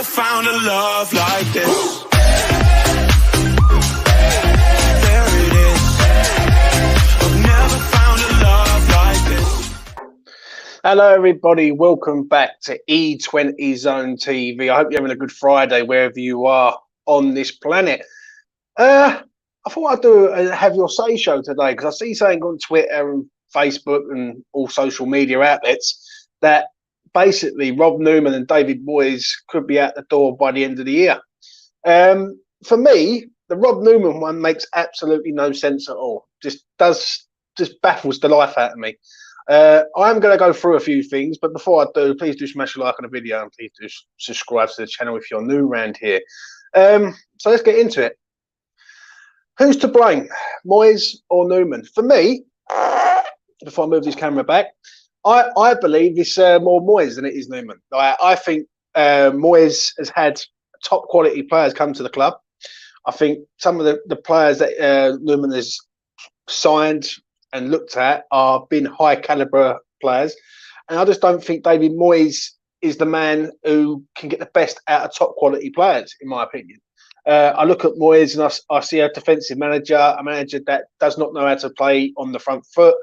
never found a love like this. There it is. I've never found a love like this. Hello, everybody. Welcome back to E20 Zone TV. I hope you're having a good Friday wherever you are on this planet. I thought I'd do a Have Your Say show today because I see something on Twitter and Facebook and all social media outlets that basically Rob Newman and David Moyes could be out the door by the end of the year. For me, the Rob Newman one makes absolutely no sense at all. Just baffles the life out of me. I'm going to go through a few things, but before I do, please do smash a like on the video and please do subscribe to the channel if you're new around here. So let's get into it. Who's to blame, Moyes or Newman? For me, before I move this camera back, I believe it's more Moyes than it is Newman. I think Moyes has had top quality players come to the club. I think some of the players that Newman has signed and looked at are been high caliber players, and I just don't think David Moyes is the man who can get the best out of top quality players, in my opinion. I look at Moyes and I see a defensive manager, a manager that does not know how to play on the front foot.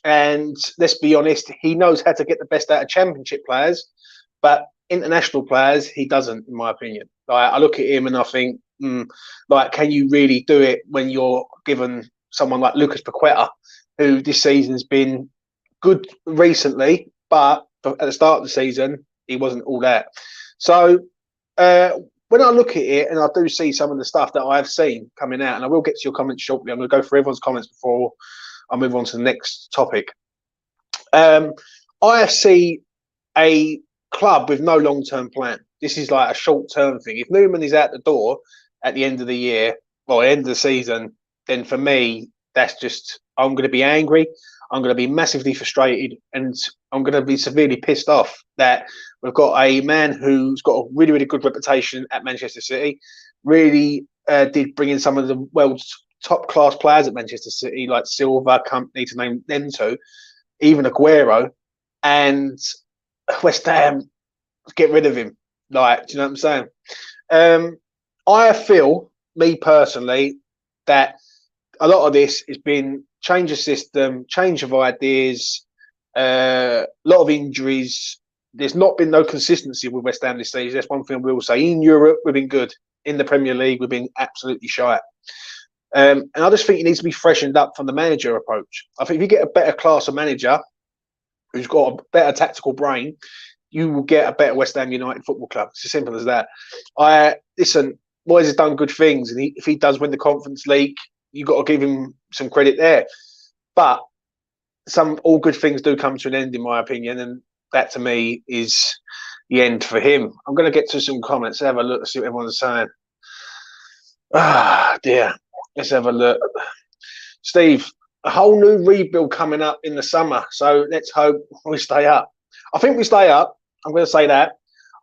And let's be honest, he knows how to get the best out of championship players, but international players, he doesn't, in my opinion. I look at him and I think, can you really do it when you're given someone like Lucas Paqueta, who this season's been good recently, but at the start of the season, he wasn't all that. So when I look at it and I do see some of the stuff that I've seen coming out, and I will get to your comments shortly, I'm going to go through everyone's comments before I move on to the next topic. I see a club with no long-term plan. This is like a short-term thing. If Newman is out the door at the end of the year, or end of the season, then for me, that's just, I'm going to be angry. I'm going to be massively frustrated, and I'm going to be severely pissed off that we've got a man who's got a really, really good reputation at Manchester City, really did bring in some of the world's top-class players at Manchester City, like Silva, Company, to name them two, even Aguero, and West Ham, get rid of him. Like, do you know what I'm saying? I feel, me personally, that a lot of this has been change of system, change of ideas, a lot of injuries. There's not been no consistency with West Ham this season. That's one thing we will say. In Europe, we've been good. In the Premier League, we've been absolutely shy. And I just think it needs to be freshened up from the manager approach. I think if you get a better class of manager who's got a better tactical brain, you will get a better West Ham United Football Club. It's as simple as that. Listen, Moyes has done good things, and if he does win the Conference League, you've got to give him some credit there. But all good things do come to an end, in my opinion, and that to me is the end for him. I'm going to get to some comments, have a look, see what everyone's saying. Ah, dear. Let's have a look. Steve, a whole new rebuild coming up in the summer, so let's hope we stay up. I think we stay up. I'm going to say that.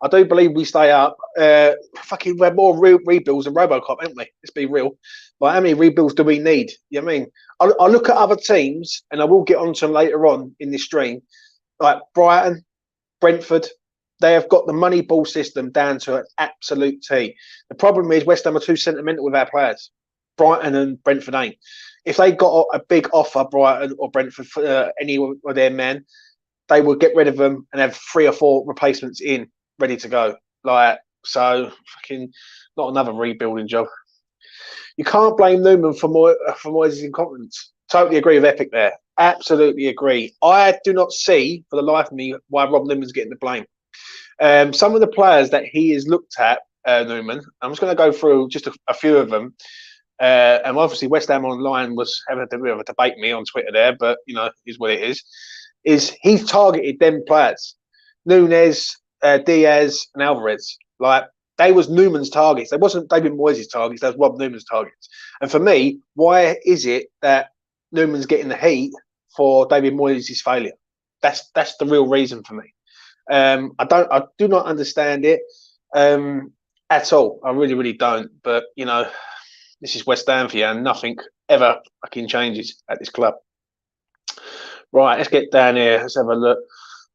I do believe we stay up. Fucking, we're more rebuilds than Robocop, aren't we? Let's be real. Like, how many rebuilds do we need? You know what I mean? I look at other teams, and I will get onto them later on in this stream, like Brighton, Brentford. They have got the money ball system down to an absolute T. The problem is West Ham are too sentimental with our players. Brighton and Brentford ain't. If they got a big offer, Brighton or Brentford, for any of their men, they would get rid of them and have 3 or 4 replacements in, ready to go. Like, so fucking not another rebuilding job. You can't blame Newman for Moyes' incompetence. Totally agree with Epic there. Absolutely agree. I do not see for the life of me why Rob Newman's getting the blame. Some of the players that he has looked at, Newman, I'm just going to go through just a few of them. And obviously West Ham Online was having a bit of a debate me on Twitter there, but you know, is what it is he's targeted them players, Nunez, Diaz and Alvarez. Like, they was Newman's targets. They wasn't David Moyes' targets. That was Rob Newman's targets. And for me, why is it that Newman's getting the heat for David Moyes' failure? That's the real reason for me. I do not understand it at all. I really, really don't. But you know, this is West Ham for you, and nothing ever fucking changes at this club. Right, let's get down here. Let's have a look.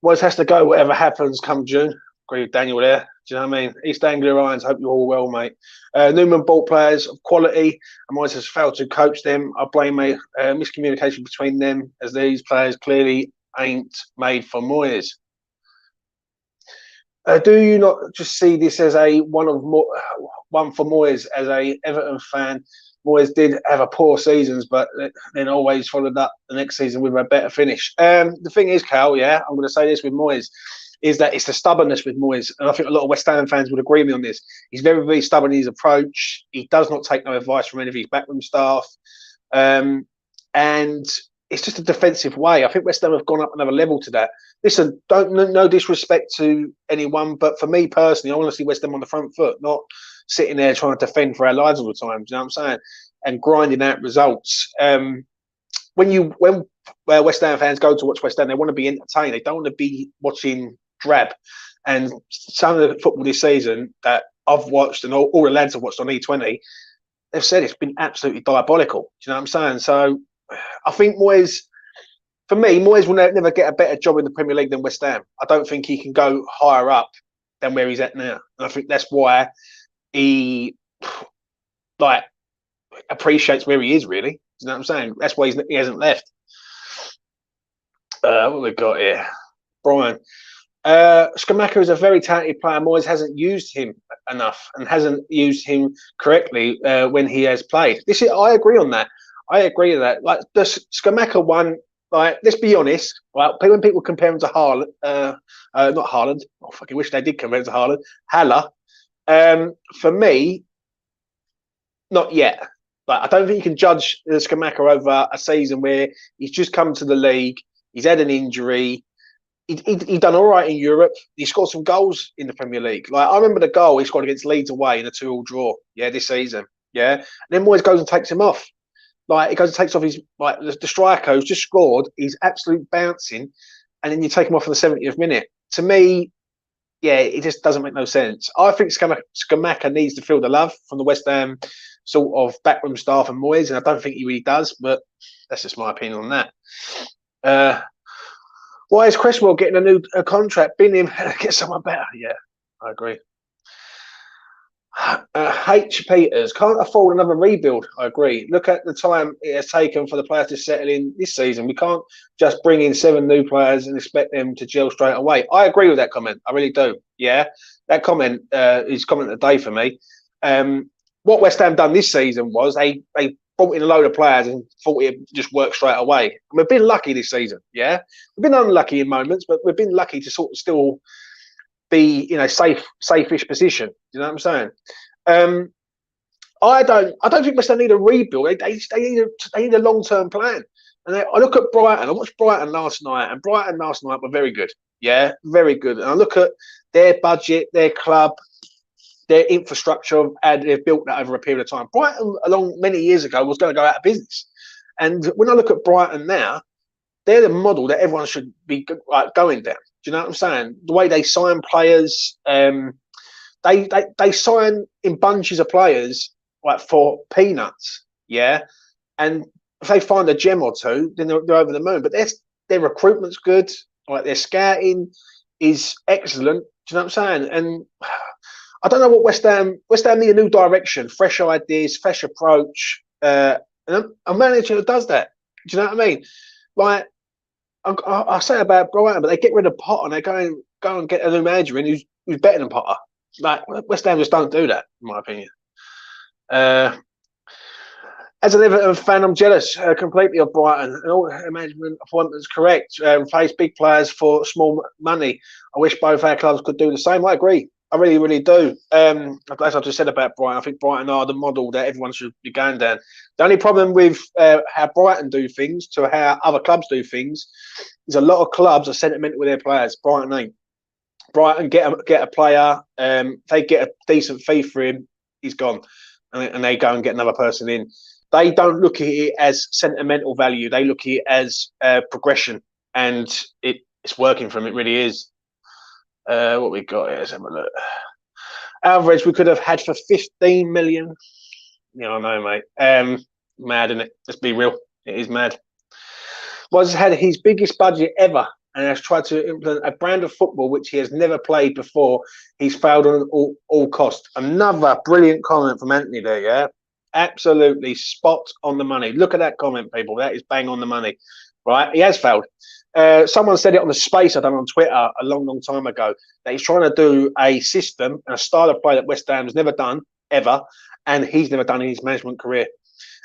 Moyes has to go, whatever happens come June. Agree with Daniel there. Do you know what I mean? East Anglia Irons, hope you're all well, mate. Newman bought players of quality, and Moyes has failed to coach them. I blame miscommunication between them, as these players clearly ain't made for Moyes. Do you not just see this as one for Moyes? As a Everton fan, Moyes did have a poor seasons, but then always followed up the next season with a better finish. The thing is, Cal, yeah, I'm going to say this with Moyes, is that it's the stubbornness with Moyes, and I think a lot of West Ham fans would agree with me on this. He's very, very stubborn in his approach. He does not take no advice from any of his backroom staff, and it's just a defensive way. I think West Ham have gone up another level to that. Listen, no disrespect to anyone, but for me personally, I want to see West Ham on the front foot, not sitting there trying to defend for our lives all the time. Do you know what I'm saying? And grinding out results. When West Ham fans go to watch West Ham, they want to be entertained. They don't want to be watching drab. And some of the football this season that I've watched and all the lads have watched on E20, they've said it's been absolutely diabolical. Do you know what I'm saying? So I think Moyes, for me, Moyes will never get a better job in the Premier League than West Ham. I don't think he can go higher up than where he's at now. And I think that's why he appreciates where he is, really. You know what I'm saying? That's why he hasn't left. What have we got here? Brian. Scamacca is a very talented player. Moyes hasn't used him enough and hasn't used him correctly when he has played. I agree on that. I agree with that. Like the Scamacca one, like, let's be honest. Right, when people compare him to Haaland, not Haaland. I fucking wish they did compare him to Haaland. Haller. For me, not yet. Like, I don't think you can judge the Scamacca over a season where he's just come to the league. He's had an injury. He done all right in Europe. He scored some goals in the Premier League. Like, I remember the goal he scored against Leeds away in a 2-2 draw. Yeah, this season. Yeah, and then Moyes goes and takes him off. Like, he goes and takes off his, like, the striker who's just scored. He's absolute bouncing, and then you take him off in the 70th minute. To me, yeah, it just doesn't make no sense. I think Scamacca needs to feel the love from the West Ham sort of backroom staff and Moyes, and I don't think he really does, but that's just my opinion on that. Why is Cresswell getting a new contract? Bin him, get someone better. Yeah, I agree. H. Peters, can't afford another rebuild. I agree. Look at the time it has taken for the players to settle in this season. We can't just bring in 7 new players and expect them to gel straight away. I agree with that comment. I really do. Yeah, that comment is comment of the day for me. What West Ham done this season was they brought in a load of players and thought it just worked straight away. And we've been lucky this season. Yeah, we've been unlucky in moments, but we've been lucky to sort of still be in a safe-ish position. You know what I'm saying? I don't think West Ham need a rebuild. They need a long-term plan. And I look at Brighton. I watched Brighton last night, and Brighton last night were very good. Yeah, very good. And I look at their budget, their club, their infrastructure, and they've built that over a period of time. Brighton, along many years ago, was going to go out of business. And when I look at Brighton now, they're the model that everyone should be going down. Do you know what I'm saying? The way they sign players, they sign in bunches of players like for peanuts, yeah. And if they find a gem or two, then they're over the moon. But their recruitment's good, like their scouting is excellent. Do you know what I'm saying? And I don't know what West Ham need a new direction, fresh ideas, fresh approach, and a manager that does that. Do you know what I mean? Like, I say about Brighton, but they get rid of Potter and they go and get a new manager in who's better than Potter. Like, West Ham just don't do that, in my opinion. As an Everton fan, I'm jealous completely of Brighton and all the management appointments correct. Face big players for small money. I wish both our clubs could do the same. I agree. I really, really do. As I just said about Brighton, I think Brighton are the model that everyone should be going down. The only problem with how Brighton do things to how other clubs do things is a lot of clubs are sentimental with their players. Brighton ain't. Brighton get a player, they get a decent fee for him, he's gone, and they go and get another person in. They don't look at it as sentimental value. They look at it as progression, and it's working for them. It really is. What we got here? Let's have a look. Alvarez we could have had for 15 million. Yeah, I know, mate. Mad, isn't it? Let's be real. It is mad. Was had his biggest budget ever and has tried to implement a brand of football which he has never played before. He's failed on all costs. Another brilliant comment from Anthony there, yeah? Absolutely spot on the money. Look at that comment, people. That is bang on the money, right? He has failed. Someone said it on the space I done on Twitter a long time ago, that he's trying to do a system and a style of play that West Ham has never done, ever, and he's never done in his management career.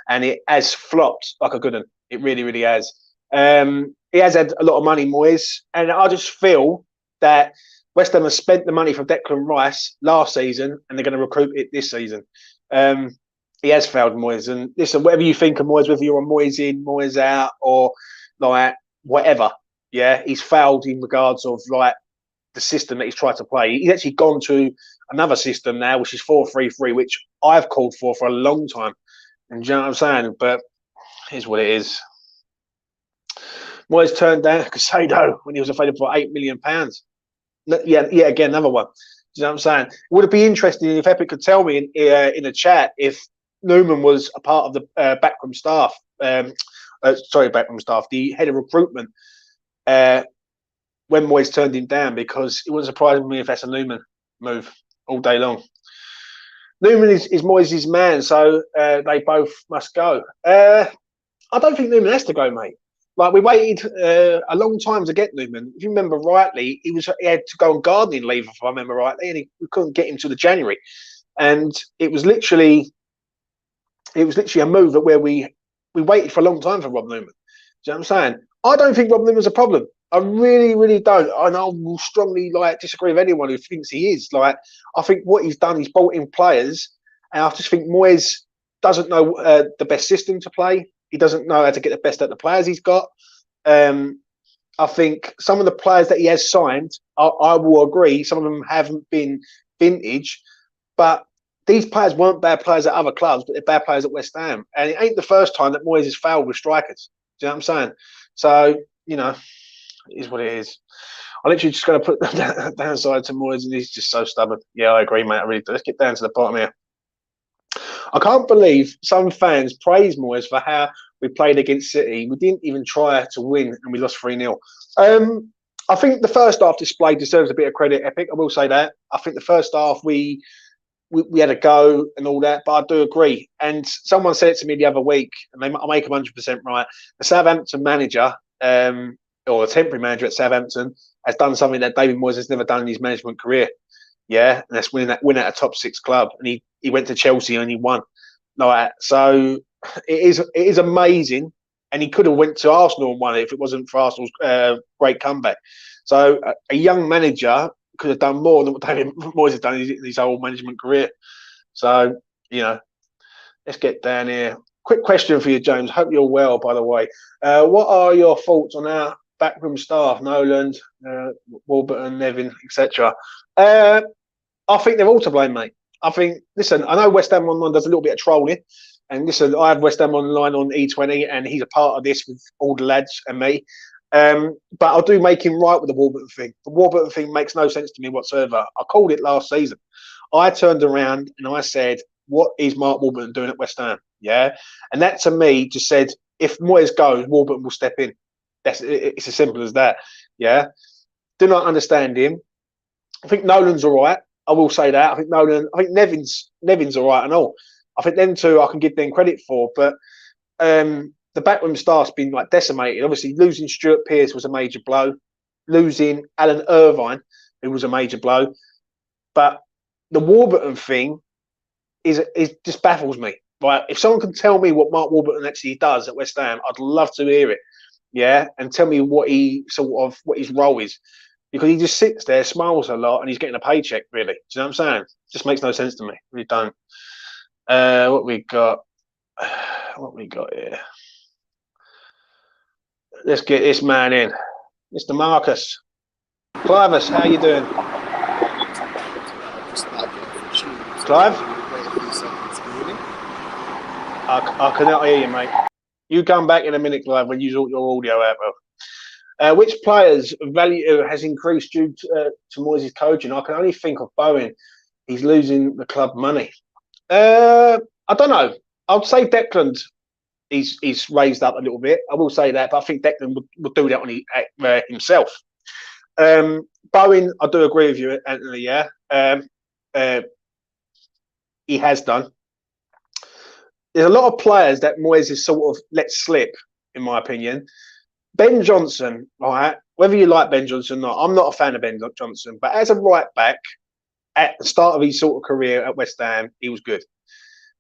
And it has flopped like a good one. It really has. He has had a lot of money, Moyes, and I just feel that West Ham has spent the money for Declan Rice last season, and they're going to recruit it this season. He has failed, Moyes. And listen, whatever you think of Moyes, whether you're on Moyes in, Moyes out, or like whatever, yeah, he's failed in regards of like the system that he's tried to play. He's actually gone to another system now, which is 4-3-3, which I've called for a long time. And you know what I'm saying? But here's what it is. Moyes turned down Casado when he was available for £8 million. Yeah, again, another one. You know what I'm saying? Would it be interesting if Epic could tell me in the chat if Newman was a part of the backroom staff? Backroom staff, the head of recruitment, when Moyes turned him down, because it wouldn't surprise me if that's a Newman move all day long. Newman is Moyes' man, so they both must go. I don't think Newman has to go, mate. Like, we waited a long time to get Newman. If you remember rightly, he had to go on gardening leave, if I remember rightly, and we couldn't get him till the January. And it was literally a move where we waited for a long time for Rob Newman. Do you know what I'm saying? I don't think Rob Newman's a problem. I really don't. And I will strongly disagree with anyone who thinks he is. Like, I think what he's done, he's brought in players, and I just think Moyes doesn't know the best system to play. He doesn't know how to get the best out of the players he's got. I think some of the players that he has signed, I will agree, some of them haven't been vintage, but these players weren't bad players at other clubs, but they're bad players at West Ham. And it ain't the first time that Moyes has failed with strikers. Do you know what I'm saying? So, you know, it is what it is. I'm literally just going to put the downside to Moyes, and he's just so stubborn. Yeah, I agree, mate. I really do. Let's get down to the bottom here. I can't believe some fans praise Moyes for how we played against City. We didn't even try to win, and we lost 3-0. I think the first half display deserves a bit of credit, Epic. I will say that. I think the first half we had a go and all that, but I do agree. And someone said it to me the other week, and I make 100% right. The Southampton manager, or the temporary manager at Southampton, has done something that David Moyes has never done in his management career. Yeah, and that's win at a top 6 club, and he went to Chelsea and he won. So it is amazing, and he could have went to Arsenal and won it if it wasn't for Arsenal's great comeback. So a young manager could have done more than what David Moyes has done in his whole management career. So, you know, let's get down here. Quick question for you, James. Hope you're well, by the way. What are your thoughts on our backroom staff, Noland, Warburton, Nevin, etc.? I think they're all to blame, mate. I think, listen, I know WestHamOnline does a little bit of trolling. And listen, I have WestHamOnline on E20, and he's a part of this with all the lads and me. But I do make him right with the Warburton thing. The Warburton thing makes no sense to me whatsoever. I called it last season. I turned around and I said, what is Mark Warburton doing at West Ham? Yeah. And that to me just said, if Moyes goes, Warburton will step in. It's as simple as that. Yeah. Do not understand him. I think Nolan's all right. I will say that. I think Nevin's all right and all. I think them two I can give them credit for. But the backroom staff's been decimated. Obviously, losing Stuart Pearce was a major blow. Losing Alan Irvine, who was a major blow. But the Warburton thing is just baffles me. Right? If someone can tell me what Mark Warburton actually does at West Ham, I'd love to hear it. Yeah, and tell me what what his role is, because he just sits there, smiles a lot, and he's getting a paycheck. Really, do you know what I'm saying? It just makes no sense to me. Really don't. What we got? What we got here? Let's get this man in, Mr. Marcus. Clivus, how you doing? Clive? I cannot hear you, mate. You come back in a minute, Clive, when you sort your audio out, bro. Which players' value has increased due to Moyes' coaching? I can only think of Bowen. He's losing the club money. I don't know. I'd say Declan. He's raised up a little bit. I will say that, but I think Declan would do that on himself. Bowen, I do agree with you, Anthony. Yeah, he has done. There's a lot of players that Moyes has sort of let slip, in my opinion. Ben Johnson, right? Whether you like Ben Johnson or not, I'm not a fan of Ben Johnson, but as a right back at the start of his sort of career at West Ham, he was good.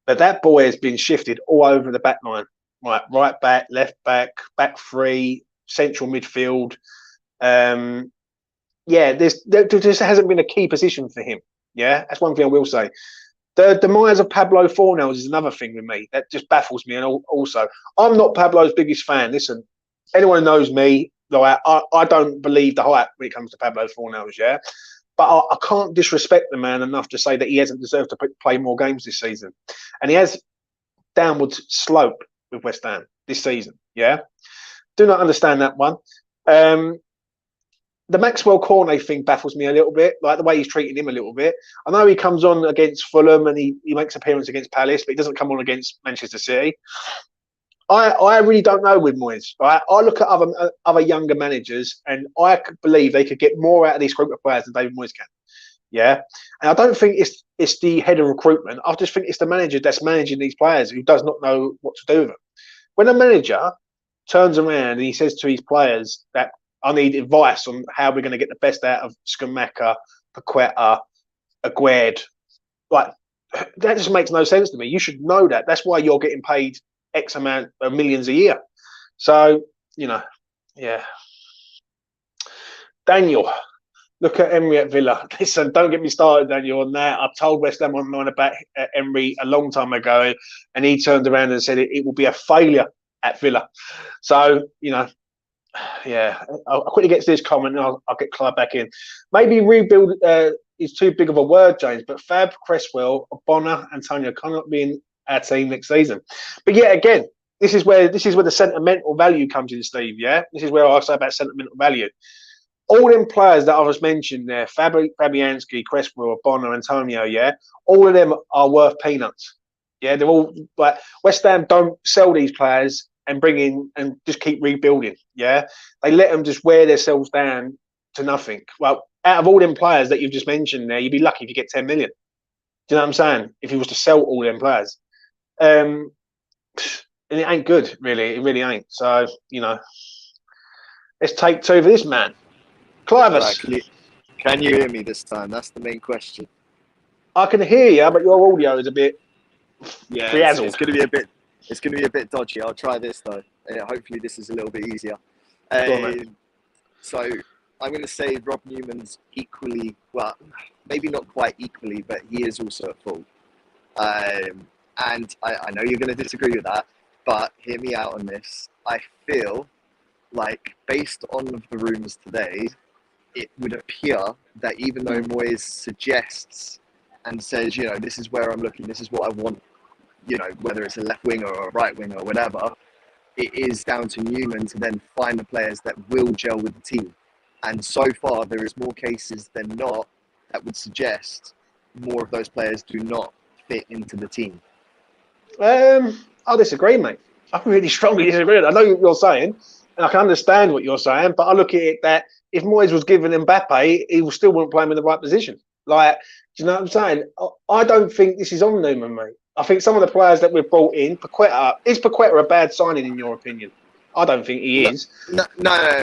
But that boy has been shifted all over the back line. Right back, left back, back three, central midfield. There just hasn't been a key position for him. Yeah, that's one thing I will say. The demise of Pablo Fornells is another thing with me that just baffles me. And also, I'm not Pablo's biggest fan. Listen, anyone who knows me, like, I don't believe the hype when it comes to Pablo Fornells, yeah? But I can't disrespect the man enough to say that he hasn't deserved to play more games this season. And he has downward slope with West Ham this season, yeah? Do not understand that one. The Maxwell Cornet thing baffles me a little bit, like the way he's treating him a little bit. I know he comes on against Fulham and he makes appearance against Palace, but he doesn't come on against Manchester City. I really don't know with Moyes. Right? I look at other younger managers and I believe they could get more out of these group of players than David Moyes can. Yeah, and I don't think it's the head of recruitment. I just think it's the manager that's managing these players who does not know what to do with them. When a manager turns around and he says to his players that I need advice on how we're going to get the best out of Skamaka, Paqueta, Aguerd, like that just makes no sense to me. You should know that. That's why you're getting paid X amount of millions a year. So, yeah. Daniel, look at Emery at Villa. Listen, don't get me started, Daniel, on that. I've told WestHamOnline about Emery a long time ago, and he turned around and said it will be a failure at Villa. So, yeah, I'll quickly get to this comment and I'll get Clive back in. Maybe rebuild is too big of a word, James, but Fab, Cresswell, Bonner, Antonio cannot be in our team next season. But yeah, again, this is where the sentimental value comes in, Steve. Yeah, this is where I say about sentimental value. All them players that I was mentioned there, Fabianski, Cresswell, Bonner, Antonio, yeah, all of them are worth peanuts. Yeah, they're all like West Ham don't sell these players and bring in and just keep rebuilding. Yeah, they let them just wear themselves down to nothing. Well, out of all them players that you've just mentioned there, you'd be lucky if you get 10 million. Do you know what I'm saying? If he was to sell all them players. And it ain't good, really. It really ain't. So, let's take two for this man. Clivus. Right, can you hear me this time? That's the main question. I can hear you, but your audio is a bit frazzled. It's going to be a bit dodgy. I'll try this though. Hopefully this is a little bit easier. So I'm going to say Rob Newman's equally, well, maybe not quite equally, but he is also at fault. And I know you're going to disagree with that, but hear me out on this. I feel like, based on the rumours today, it would appear that even though Moyes suggests and says, this is where I'm looking, this is what I want, whether it's a left wing or a right wing or whatever, it is down to Newman to then find the players that will gel with the team. And so far, there is more cases than not that would suggest more of those players do not fit into the team. I disagree, mate. I really strongly disagree. I know what you're saying, and I can understand what you're saying, but I look at it that if Moyes was given Mbappe, he still wouldn't play him in the right position. Like, do you know what I'm saying? I don't think this is on Newman, mate. I think some of the players that we've brought in, is Paqueta a bad signing in your opinion? I don't think he is. No,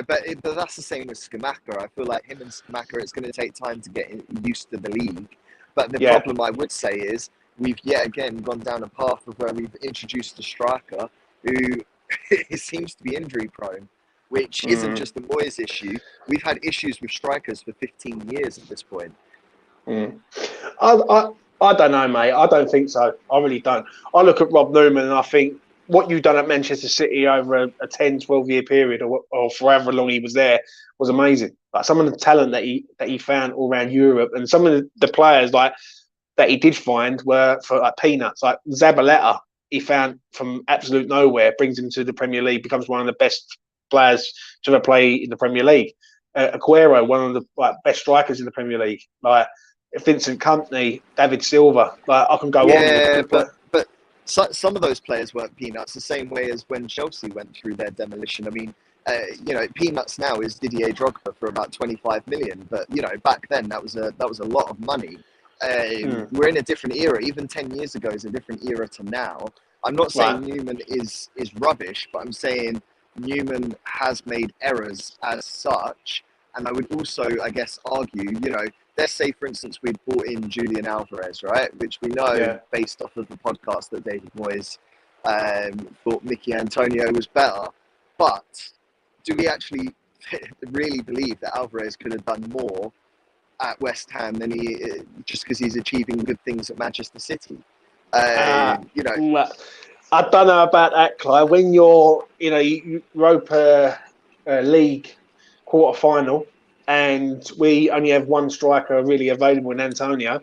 but that's the same with Skamaka. I feel like him and Skamaka, it's going to take time to get used to the league. But the problem I would say is we've yet again gone down a path of where we've introduced a striker who seems to be injury prone, which isn't just a Moyes issue. We've had issues with strikers for 15 years at this point. I don't know, mate. I don't think so. I really don't. I look at Rob Newman and I think what you've done at Manchester City over a 10, 12-year period or for however long he was there was amazing. Like some of the talent that he found all around Europe and some of the players like that he did find were for like peanuts. Like Zabaleta, he found from absolute nowhere, brings him to the Premier League, becomes one of the best players to ever play in the Premier League. Aguero, one of the best strikers in the Premier League. Like Vincent Kompany, David Silva. Like I can go on. Yeah, but some of those players weren't peanuts. The same way as when Chelsea went through their demolition. I mean, peanuts now is Didier Drogba for about 25 million, but back then that was a lot of money. We're in a different era. Even 10 years ago is a different era to now. I'm not saying Newman is rubbish, but I'm saying Newman has made errors as such. And I would also, I guess, argue, let's say, for instance, we'd brought in Julian Alvarez, right? Which we know, based off of the podcast, that David Moyes thought Mickey Antonio was better. But do we actually really believe that Alvarez could have done more at West Ham than just because he's achieving good things at Manchester City? I don't know about that, Clive. When you're in a Europa League quarter-final and we only have one striker really available in Antonio,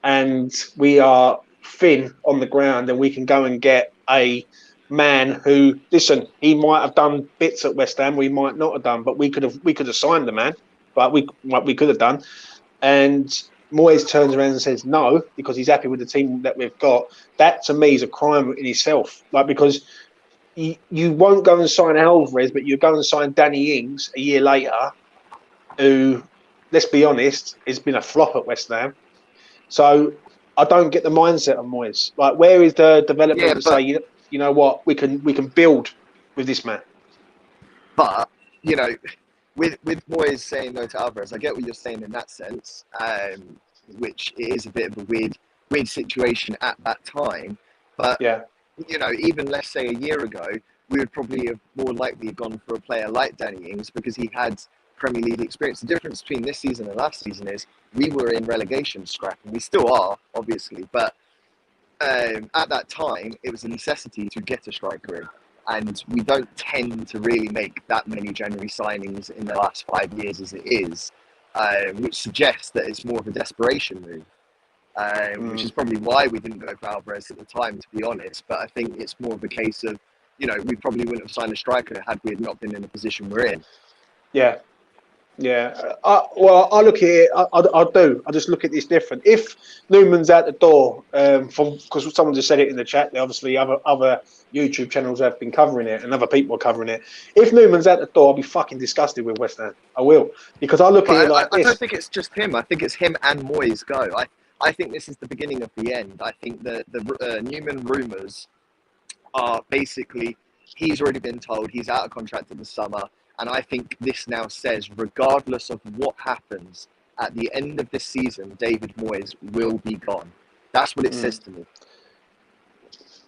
and we are thin on the ground, and we can go and get a man who, listen, he might have done bits at West Ham, we might not have done, but we could have signed the man, but we could have done. And Moyes turns around and says no because he's happy with the team that we've got. That to me is a crime in itself. Because you won't go and sign Alvarez, but you go and sign Danny Ings a year later, who, let's be honest, has been a flop at West Ham. So I don't get the mindset of Moyes. Where is the development to say, you know what, we can build with this man? But with Moyes saying no to Alvarez, I get what you're saying in that sense, which is a bit of a weird situation at that time. But even let's say a year ago, we would probably have more likely gone for a player like Danny Ings because he had Premier League experience. The difference between this season and last season is we were in relegation scrap, and we still are, obviously. But at that time, it was a necessity to get a striker in. And we don't tend to really make that many January signings in the last 5 years as it is, which suggests that it's more of a desperation move, which is probably why we didn't go for Alvarez at the time, to be honest. But I think it's more of a case of, we probably wouldn't have signed a striker had we not been in the position we're in. Yeah. Yeah. I look at it, I do. I just look at this different. If Newman's out the door, because someone just said it in the chat, obviously other YouTube channels have been covering it and other people are covering it. If Newman's out the door, I'll be fucking disgusted with West Ham. I will. Because I look at it like this. I don't think it's just him. I think it's him and Moyes go. I think this is the beginning of the end. I think the Newman rumours are basically, he's already been told he's out of contract in the summer. And I think this now says, regardless of what happens at the end of this season, David Moyes will be gone. That's what it says to me.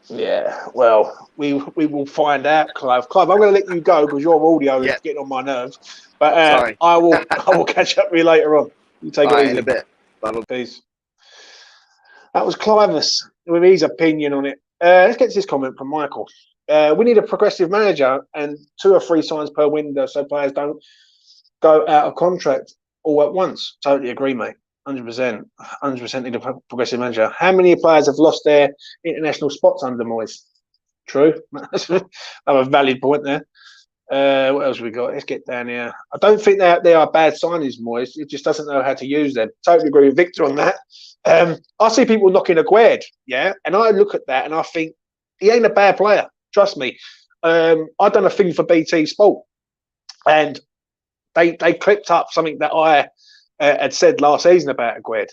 Yeah, well, we will find out, Clive. Clive, I'm going to let you go because your audio is getting on my nerves. But Sorry. I will catch up with you later on. You take it easy. In a bit. Bye-bye. Peace. That was Clivus with his opinion on it. Let's get to this comment from Michael. We need a progressive manager and 2 or 3 signs per window so players don't go out of contract all at once. Totally agree, mate. 100%. 100% need a progressive manager. How many players have lost their international spots under Moyes? True. Another valid point there. What else have we got? Let's get down here. I don't think they are bad signings, Moyes. He just doesn't know how to use them. Totally agree with Victor on that. I see people knocking Aguerd, and I look at that and I think he ain't a bad player. Trust me. I done a thing for BT Sport, and they clipped up something that I had said last season about Aguerd,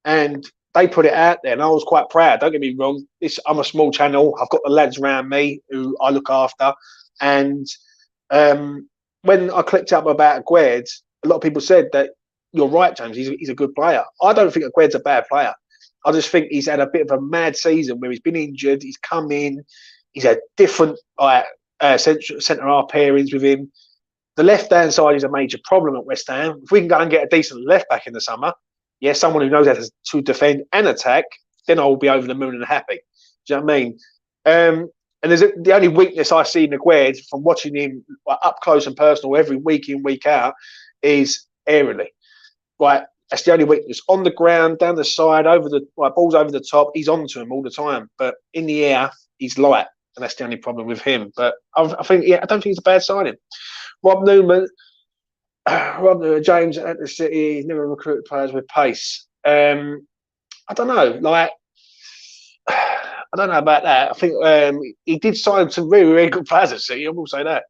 and they put it out there, and I was quite proud. Don't get me wrong. I'm a small channel. I've got the lads around me who I look after, and when I clicked up about Aguerd, a lot of people said that you're right, James. He's a good player. I don't think Aguerd's a bad player. I just think he's had a bit of a mad season where he's been injured. He's come in. He's had different centre half pairings with him. The left-hand side is a major problem at West Ham. If we can go and get a decent left-back in the summer, someone who knows how to defend and attack, then I'll be over the moon and happy. Do you know what I mean? And the only weakness I see in Aguerd from watching him up close and personal every week in, week out is aerially. Right, that's the only weakness. On the ground, down the side, over the balls over the top, he's onto him all the time. But in the air, he's light, and that's the only problem with him. But I don't think he's a bad signing. Rob Newman, James at the City, he's never recruited players with pace. I don't know. I don't know about that. I think he did sign some really, really good players at City. I will say that.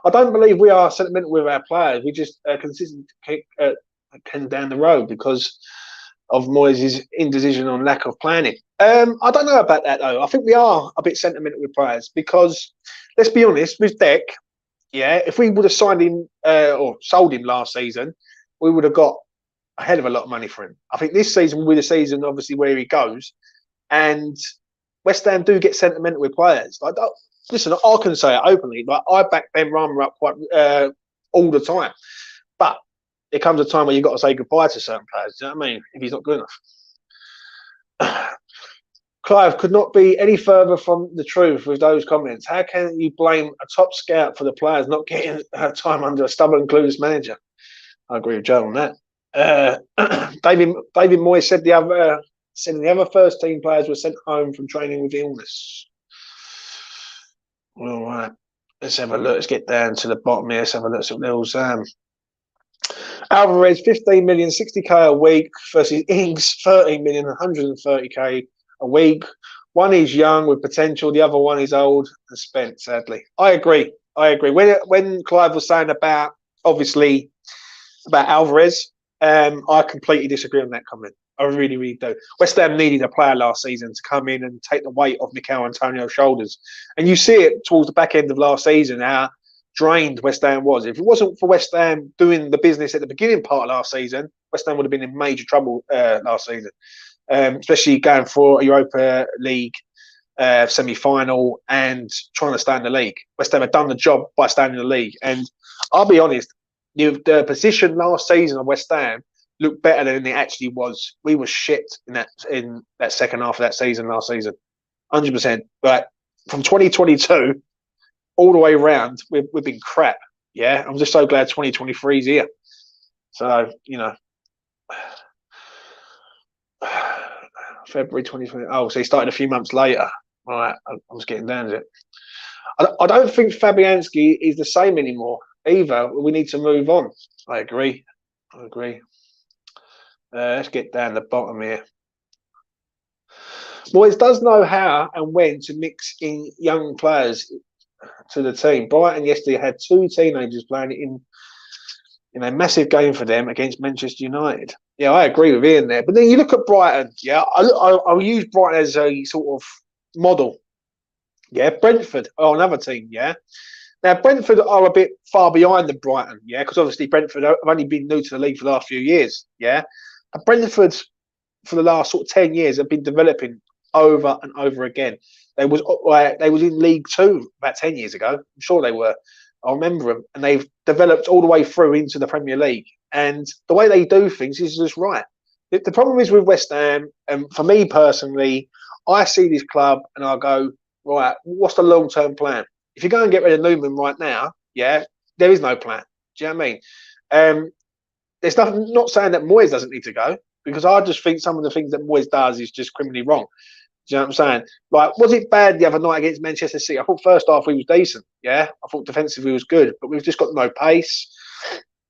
I don't believe we are sentimental with our players. We just consistent kick can down the road because of Moyes' indecision on lack of planning. I don't know about that though. I think we are a bit sentimental with players because let's be honest, with Deck, yeah, if we would have signed him or sold him last season, we would have got a hell of a lot of money for him. I think this season will be the season, obviously, where he goes, and West Ham do get sentimental with players. Like, listen, I can say it openly. Like, I back Ben Rumour up quite all the time, but there comes a time where you've got to say goodbye to certain players. Do you know what I mean? If he's not good enough. Clive could not be any further from the truth with those comments. How can you blame a top scout for the players not getting time under a stubborn, clueless manager? I agree with Joe on that. David Moyes said the other first team players were sent home from training with illness. All right, let's have a look. Let's get down to the bottom here. Let's have a look at Lils. Alvarez, 15 million, 60k a week versus Ings, 13 million, 130k a week. One is young with potential. The other one is old and spent, sadly. I agree. When Clive was saying about, obviously, about Alvarez, I completely disagree on that comment. I really, really do. West Ham needed a player last season to come in and take the weight off Mikel Antonio's shoulders. And you see it towards the back end of last season, how drained West Ham was. If it wasn't for West Ham doing the business at the beginning part of last season, West Ham would have been in major trouble last season, especially going for a Europa League semi-final and trying to stay in the league. West Ham had done the job by staying in the league. And I'll be honest, the position last season of West Ham looked better than it actually was. We were shit in that second half of that season last season, 100%. But from 2022 all the way around, we've been crap. Yeah, I'm just so glad 2023 is here. So February 2020. Oh, so he started a few months later. All right, I'm just getting down to it. I don't think Fabianski is the same anymore either. We need to move on. I agree. Let's get down the bottom here. Moyes does know how and when to mix in young players to the team. Brighton yesterday had two teenagers playing in a massive game for them against Manchester United. Yeah, I agree with Ian there. But then you look at Brighton. Yeah, I'll use Brighton as a sort of model. Yeah, Brentford are another team. Yeah. Now, Brentford are a bit far behind than Brighton, yeah, because obviously Brentford have only been new to the league for the last few years, yeah. And Brentford, for the last sort of 10 years, have been developing over and over again. They was in League Two about 10 years ago. I'm sure they were. I remember them, and they've developed all the way through into the Premier League. And the way they do things is just right. The problem is with West Ham, and for me personally, I see this club and I go, right, what's the long-term plan? If you go and get rid of Newman right now, yeah, there is no plan. Do you know what I mean? There's nothing, not saying that Moyes doesn't need to go, because I just think some of the things that Moyes does is just criminally wrong. Do you know what I'm saying? Like, was it bad the other night against Manchester City? I thought first half we was decent, yeah. I thought defensively was good, but we've just got no pace.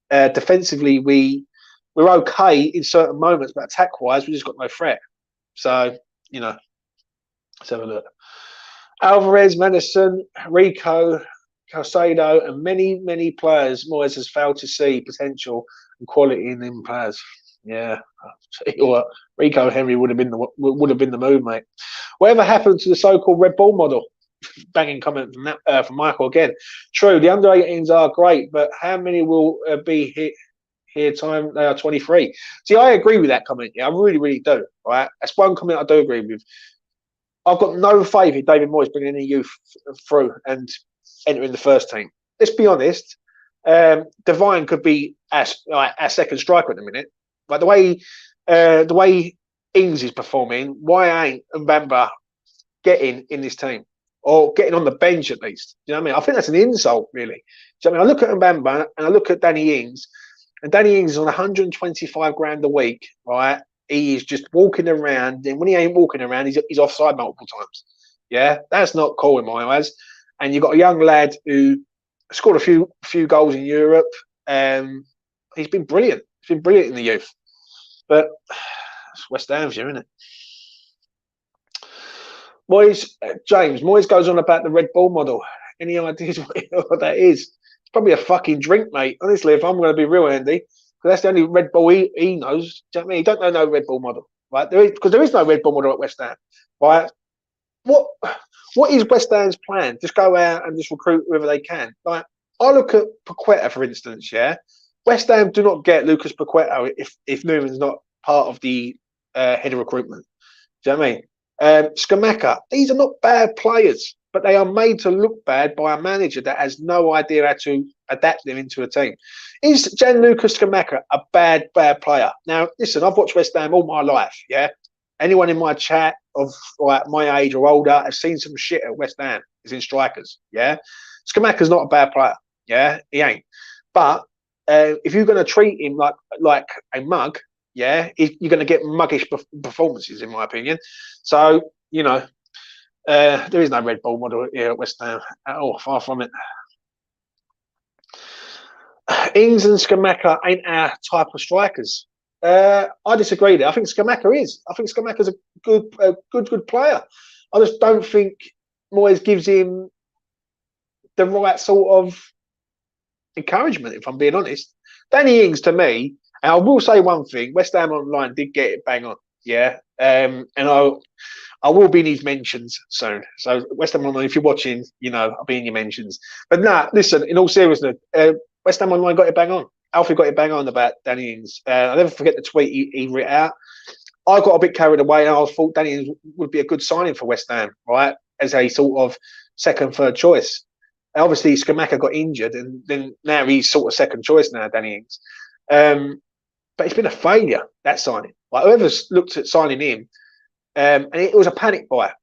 Defensively, we're okay in certain moments, but attack-wise, we just got no threat. So, let's have a look. Alvarez, Madison, Rico, Calcedo, and many players Moyes has failed to see potential and quality in them players. Yeah, I'll tell you what, Rico and Henry would have been the move, mate. Whatever happened to the so-called Red Bull model? Banging comment from that from Michael again. True, the under 18s are great, but how many will be here time they are 23? See, I agree with that comment. Yeah, I really do. Right, that's one comment I do agree with. I've got no faith in David Moyes bringing any youth through and entering the first team. Let's be honest. Devine could be our second striker at the minute. Like the way Ings is performing, why ain't Mbamba getting in this team or getting on the bench at least? Do you know what I mean? I think that's an insult, really. Do you know what I mean? I look at Mbamba and I look at Danny Ings, and Danny Ings is on 125 grand a week, right? He is just walking around, and when he ain't walking around, he's offside multiple times. Yeah, that's not cool in my eyes. And you've got a young lad who scored a few goals in Europe. He's been brilliant. He's been brilliant in the youth. But it's West Ham's here, isn't it? James Moyes goes on about the Red Bull model. Any ideas what that is? probably a fucking drink, mate. Honestly, if I'm going to be real, Andy, because that's the only Red Bull he knows. Do you know what I mean? He don't know no Red Bull model, right? Because there is no Red Bull model at West Ham, right? What is West Ham's plan? Just go out and just recruit whoever they can. Like, I look at Paqueta, for instance, yeah? West Ham do not get Lucas Paqueta if Newman's not part of the head of recruitment. Do you know what I mean? Skamaka, these are not bad players, but they are made to look bad by a manager that has no idea how to adapt them into a team. Is Gianluca Skamaka a bad player? Now, listen, I've watched West Ham all my life, yeah? Anyone in my chat of like my age or older has seen some shit at West Ham. Is in strikers, yeah? Skamaka's not a bad player, yeah? He ain't. But if you're going to treat him like a mug, yeah, you're going to get muggish performances, in my opinion. So, you know, there is no Red Bull model here at West Ham at all, far from it. Ings and Skamaka ain't our type of strikers. I disagree there. I think Skamaka is. I think Skamaka's a good player. I just don't think Moyes gives him the right sort of encouragement, if I'm being honest. Danny Ings, to me, and I will say one thing, West Ham Online did get it bang on, yeah. And I will be in his mentions soon. So West Ham Online, if you're watching, you know, I'll be in your mentions. But nah, listen, in all seriousness, West Ham Online got it bang on. Alfie got it bang on about Danny Ings. I'll never forget the tweet he wrote out. I got a bit carried away and I thought Danny Ings would be a good signing for West Ham, right? As a sort of second, third choice. And obviously, Skamaka got injured and then now he's sort of second choice now, Danny Ings. But it's been a failure, that signing. Like, whoever's looked at signing him, and it was a panic buy.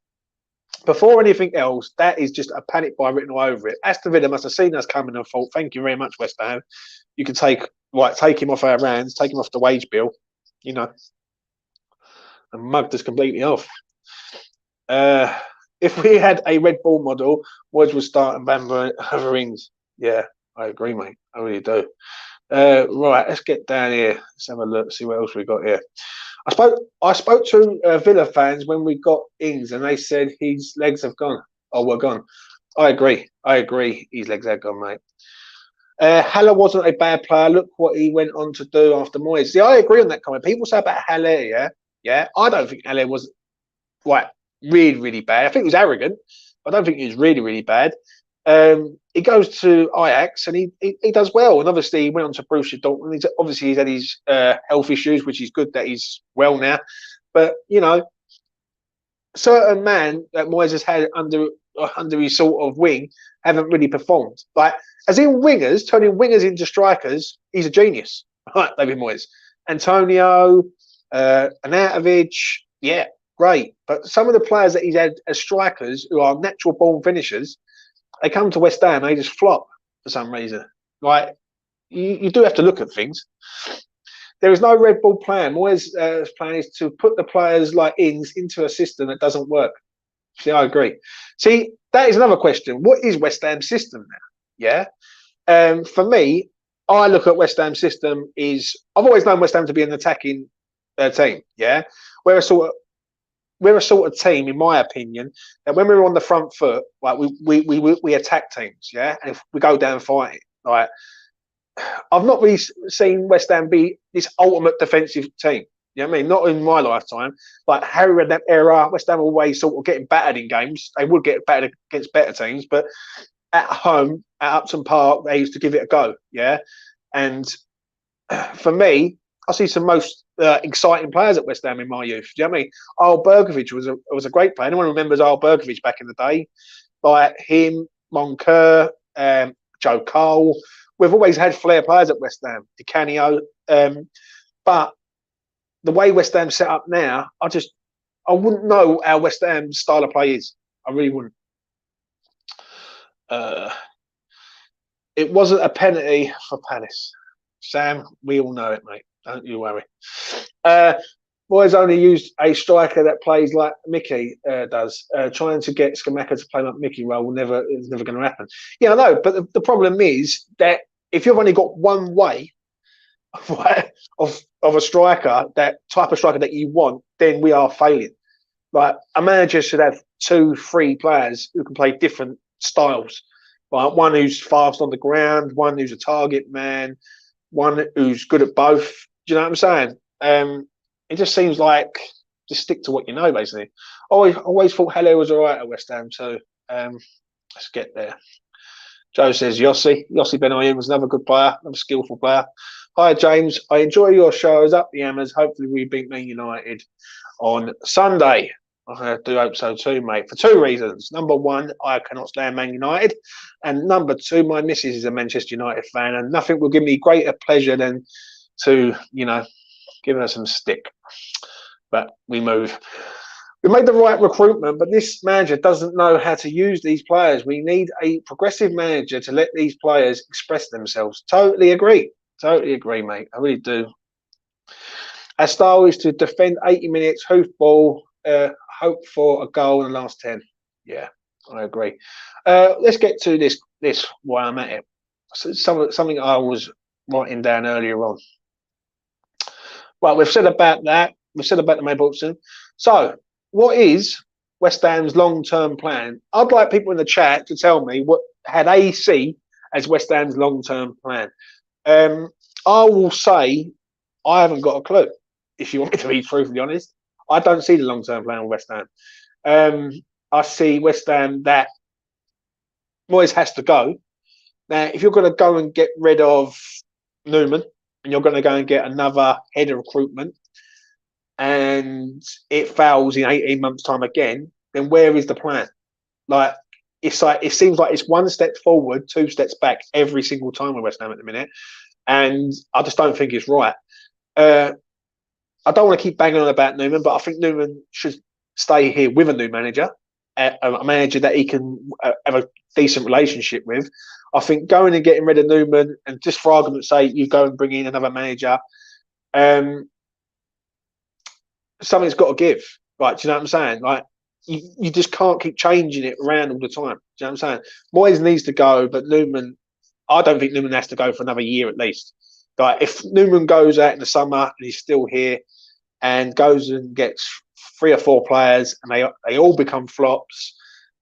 Before anything else, that is just a panic buy written all over it. Aston Villa must have seen us coming and thought, thank you very much, West Ham. You can take him off our hands, take him off the wage bill, you know, and mugged us completely off. If we had a Red Bull model, Moyes would start and Bamber over Ings. Yeah, I agree, mate. I really do. Right, let's get down here. Let's have a look, see what else we got here. I spoke to Villa fans when we got Ings, and they said his legs have gone. Oh, we're gone. I agree. His legs have gone, mate. Haller wasn't a bad player. Look what he went on to do after Moyes. See, I agree on that comment. People say about Haller, yeah. I don't think Haller was really bad. I think he was arrogant, but I don't think he was really bad. He goes to Ajax and he does well, and obviously he went on to Borussia Dortmund. He's had his health issues, which is good that he's well now. But you know, certain man that Moyes has had under his sort of wing haven't really performed. Like, as in wingers, turning wingers into strikers, he's a genius, right? David Moyes, Antonio, Anatovic, yeah, great. But some of the players that he's had as strikers who are natural born finishers, they come to West Ham, they just flop for some reason. Like, you do have to look at things. There is no Red Bull plan. Moyes' plan is to put the players like Ings into a system that doesn't work. See, I agree. See, that is another question. What is West Ham's system now? Yeah. For me, I look at West Ham's system I've always known West Ham to be an attacking team. Yeah. We're a sort of team, in my opinion, that when we're on the front foot, like we attack teams, yeah. And if we go down fighting, like, I've not really seen West Ham be this ultimate defensive team. You know what I mean? Not in my lifetime. Like Harry Redknapp era, West Ham always sort of getting battered in games. They would get battered against better teams, but at home at Upton Park, they used to give it a go. Yeah, and for me, I see some most exciting players at West Ham in my youth. Do you know what I mean? Al Bergovic was a great player. Anyone remembers Al Bergovic back in the day? Like him, Moncur, Joe Cole. We've always had flair players at West Ham, Di Canio. But the way West Ham set up now, I wouldn't know how West Ham style of play is. I really wouldn't. It wasn't a penalty for Palace. Sam, we all know it, mate. Don't you worry. Moyes only used a striker that plays like Mickey does. Trying to get Skamaka to play like Mickey role is never going to happen. Yeah, I know, but the problem is that if you've only got one way of a striker, that type of striker that you want, then we are failing. Like, a manager should have 2-3 players who can play different styles. Like one who's fast on the ground, one who's a target man, one who's good at both. Do you know what I'm saying? It just seems like just stick to what you know, basically. Always thought Hello was all right at West Ham too. Let's get there. Joe says Yossi Benayoun was another good player, another skillful player. Hi James, I enjoy your shows. Up the Hammers. Hopefully we beat Man United on Sunday. I do hope so too, mate. For two reasons. Number one, I cannot stand Man United. And number two, my missus is a Manchester United fan, and nothing will give me greater pleasure than to, give her some stick. But we move. We made the right recruitment, but this manager doesn't know how to use these players. We need a progressive manager to let these players express themselves. Totally agree. Totally agree, mate. I really do. Our style is to defend 80 minutes, hoofball, hope for a goal in the last 10. Yeah, I agree. Let's get to this while I'm at it. Something I was writing down earlier on. Right, we've said about that. We've said about the Maybelton. So, what is West Ham's long-term plan? I'd like people in the chat to tell me how they see as West Ham's long-term plan. I will say I haven't got a clue. If you want me to be truthfully honest, I don't see the long-term plan with West Ham. I see West Ham that Moyes has to go. Now, if you're going to go and get rid of Newman and you're going to go and get another head of recruitment and it fails in 18 months' time again, then where is the plan? It seems like it's one step forward, two steps back every single time with West Ham at the minute. And I just don't think it's right. I don't want to keep banging on about Newman, but I think Newman should stay here with a new manager, a manager that he can have a decent relationship with. I think going and getting rid of Newman, and just for argument's sake, you go and bring in another manager, something's got to give. Right? Do you know what I'm saying? Like, you just can't keep changing it around all the time. Do you know what I'm saying? Moyes needs to go, but Newman, I don't think Newman has to go for another year at least. Like, if Newman goes out in the summer and he's still here and goes and gets 3 or 4 players and they all become flops,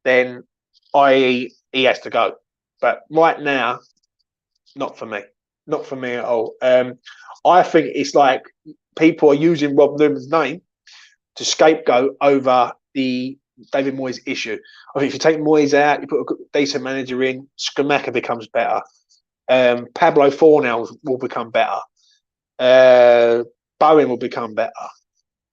then he has to go. But right now, not for me. Not for me at all. I think it's like people are using Rob Newman's name to scapegoat over the David Moyes issue. I think if you take Moyes out, you put a decent manager in, Skamaka becomes better. Pablo Fornells will become better. Bowen will become better.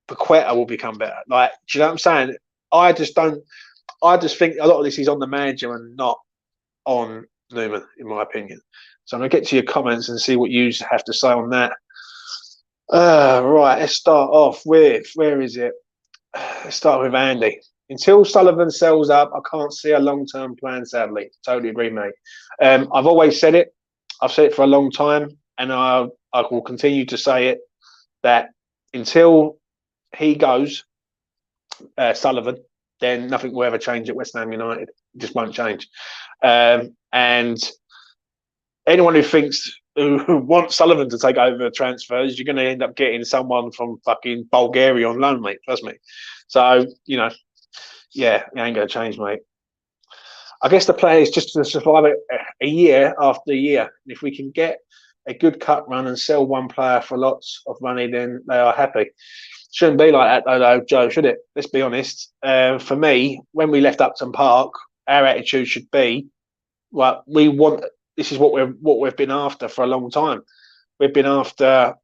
Paqueta will become better. Like, do you know what I'm saying? I just think a lot of this is on the manager and not on Newman, in my opinion. So I'm going to get to your comments and see what you have to say on that. Right, let's start off with, where is it? Let's start with Andy. Until Sullivan sells up, I can't see a long-term plan, sadly. Totally agree, mate. I've always said it. I've said it for a long time, and I will continue to say it, that until he goes, Sullivan, then nothing will ever change at West Ham United. It just won't change. And anyone who wants Sullivan to take over transfers, you're going to end up getting someone from fucking Bulgaria on loan, mate. Trust me. So, yeah, it ain't going to change, mate. I guess the plan is just to survive a year after year. And if we can get a good cut run and sell one player for lots of money, then they are happy. Shouldn't be like that, though, Joe, should it? Let's be honest. For me, when we left Upton Park, our attitude should be, well, this is what we've been after for a long time. We've been after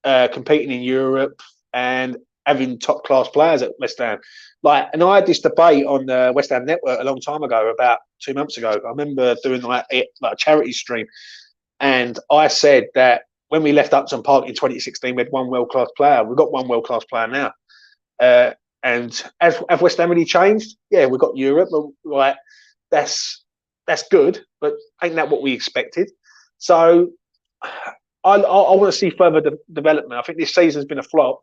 competing in Europe and having top class players at West Ham. And I had this debate on the West Ham Network a long time ago, about 2 months ago. I remember doing like a charity stream, and I said that when we left Upton Park in 2016, we had one world class player. We've got one world class player now. And have West Ham really changed? Yeah, we've got Europe, but that's good, but ain't that what we expected? So I want to see further development. I think this season's been a flop,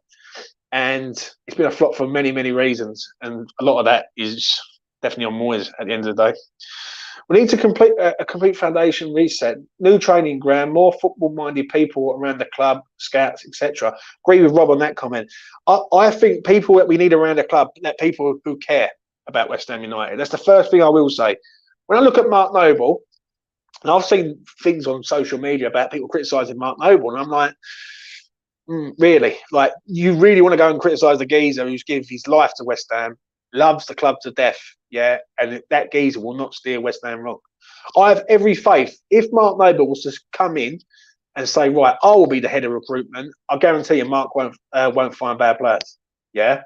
and it's been a flop for many, many reasons. And a lot of that is definitely on Moyes at the end of the day. We need to complete a complete foundation reset, new training ground, more football-minded people around the club, scouts, etc. Agree with Rob on that comment. I think people that we need around the club, that people who care about West Ham United. That's the first thing I will say. When I look at Mark Noble, And I've seen things on social media about people criticising Mark Noble, and I'm like, really? Like, you really want to go and criticise the geezer who's given his life to West Ham, loves the club to death, yeah? And that geezer will not steer West Ham wrong. I have every faith. If Mark Noble was to come in and say, right, I will be the head of recruitment, I guarantee you Mark won't find bad players. Yeah,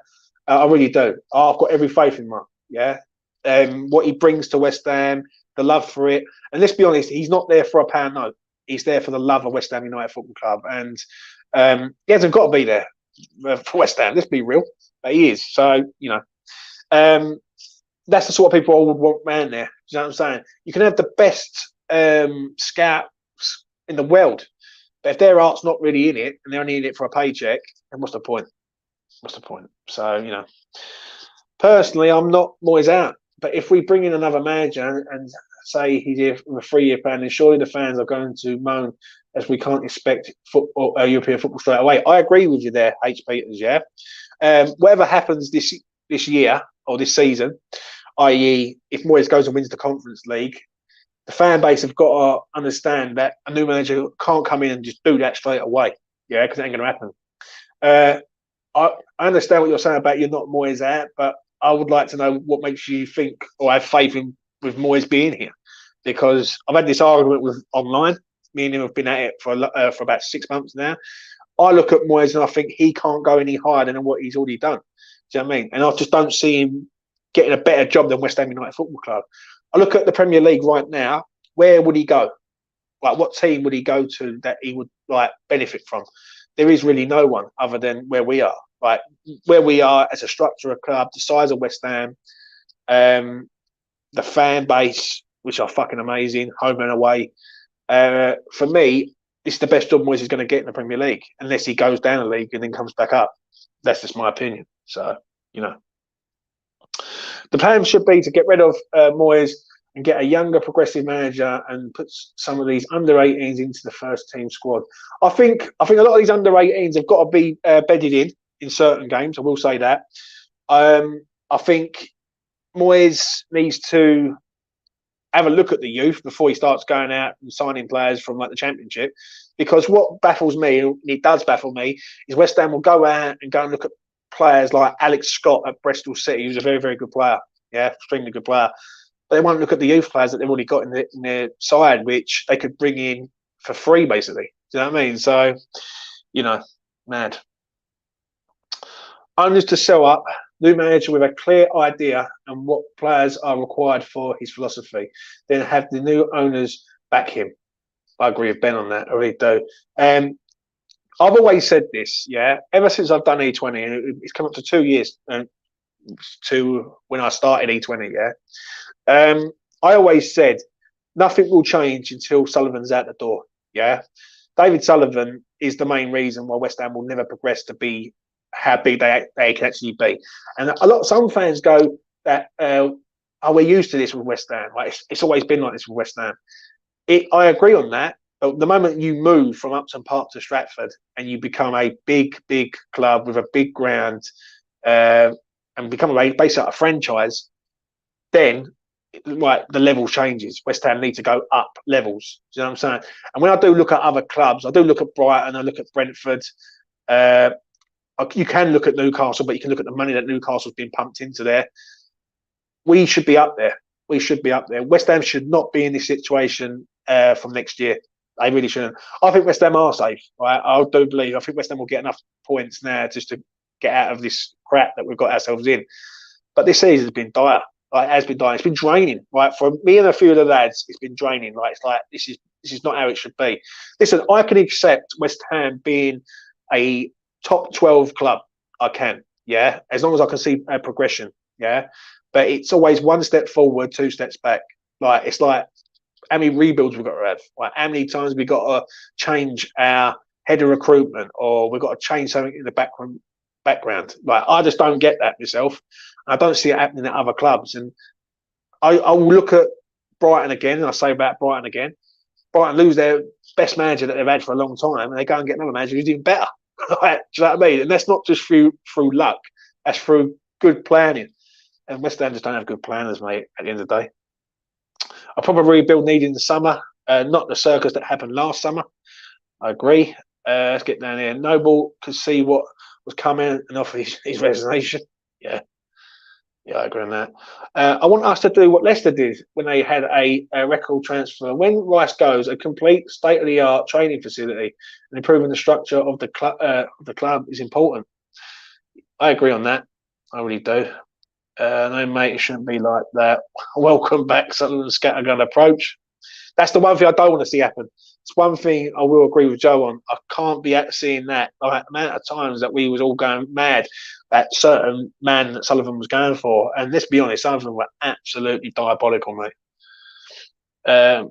I really do. I've got every faith in Mark. Yeah, what he brings to West Ham, the love for it, and let's be honest, he's not there for a pound note. He's there for the love of West Ham United Football Club, and he hasn't got to be there for West Ham. Let's be real, but he is. So that's the sort of people I would want man there. You know what I'm saying? You can have the best scouts in the world, but if their art's not really in it and they're only in it for a paycheck, then what's the point? What's the point? So, personally, I'm not Moyes out. But if we bring in another manager and say he's here with a 3-year plan, then surely the fans are going to moan as we can't expect football, European football straight away. I agree with you there, H. Peters, yeah? Whatever happens this year or this season, i.e. if Moyes goes and wins the Conference League, the fan base have got to understand that a new manager can't come in and just do that straight away, yeah, because it ain't going to happen. I understand what you're saying about you're not Moyes out, but I would like to know what makes you think or have faith in with Moyes being here, because I've had this argument with online. Me and him have been at it for about 6 months now. I look at Moyes and I think he can't go any higher than what he's already done. Do you know what I mean? And I just don't see him getting a better job than West Ham United Football Club. I look at the Premier League right now. Where would he go? Like, what team would he go to that he would like benefit from? There is really no one other than where we are. Like, where we are as a structure of club, the size of West Ham, the fan base, which are fucking amazing, home and away. For me, it's the best job Moyes is going to get in the Premier League, unless he goes down a league and then comes back up. That's just my opinion. So, the plan should be to get rid of Moyes and get a younger, progressive manager and put some of these under-18s into the first team squad. I think a lot of these under-18s have got to be bedded in certain games. I will say that. I think Moyes needs to have a look at the youth before he starts going out and signing players from like the Championship, because what baffles me, and it does baffle me, is West Ham will go out and go and look at players like Alex Scott at Bristol City, who's a very, very good player. Yeah, extremely good player. But they won't look at the youth players that they've already got in their side, which they could bring in for free, basically. Do you know what I mean? So, mad. Owners to sell up, new manager with a clear idea and what players are required for his philosophy. Then have the new owners back him. I agree with Ben on that. I really do. I've always said this, yeah, ever since I've done E20, and it's come up to 2 years to when I started E20, yeah. I always said nothing will change until Sullivan's out the door, yeah. David Sullivan is the main reason why West Ham will never progress to be how big they can actually be. And some fans go that, we're used to this with West Ham. Like, it's always been like this with West Ham. I agree on that. But the moment you move from Upton Park to Stratford and you become a big, big club with a big ground and become basically a franchise, then the level changes. West Ham need to go up levels. Do you know what I'm saying? And when I do look at other clubs, I do look at Brighton, I look at Brentford. You can look at Newcastle, but you can look at the money that Newcastle's been pumped into there. We should be up there. We should be up there. West Ham should not be in this situation from next year. They really shouldn't. I think West Ham are safe. Right? I do believe. I think West Ham will get enough points now just to get out of this crap that we've got ourselves in. But this season has been dire. It has been dire. It's been draining. Right, for me and a few of the lads, it's been draining. It's like this is not how it should be. Listen, I can accept West Ham being a top 12 club. I can, yeah, as long as I can see a progression, yeah. But it's always one step forward, 2 steps back. It's like how many rebuilds we've got to have. Like, how many times we've got to change our head of recruitment, or we've got to change something in the background. Like, I just don't get that myself. I don't see it happening at other clubs. And I will look at Brighton again, and I say about Brighton again. Brighton lose their best manager that they've had for a long time, and they go and get another manager who's even better. Right? Do you know what I mean? And that's not just through luck. That's through good planning. And West Ham just don't have good planners, mate, at the end of the day. A proper rebuild needed in the summer. not the circus that happened last summer. I agree. Let's get down here. Noble could see what was coming and offer his resignation. Yeah. Yeah, I agree on that. I want us to do what Leicester did when they had a record transfer. When Rice goes, a complete state-of-the-art training facility and improving the structure of the club is important. I agree on that. I really do. No, mate, it shouldn't be like that. Welcome back, Sutherland scattergun approach. That's the one thing I don't want to see happen. It's one thing I will agree with Joe on. I can't be seeing that. Like, the amount of times that we was all going mad that certain man that Sullivan was going for. And let's be honest, some of them were absolutely diabolical, mate.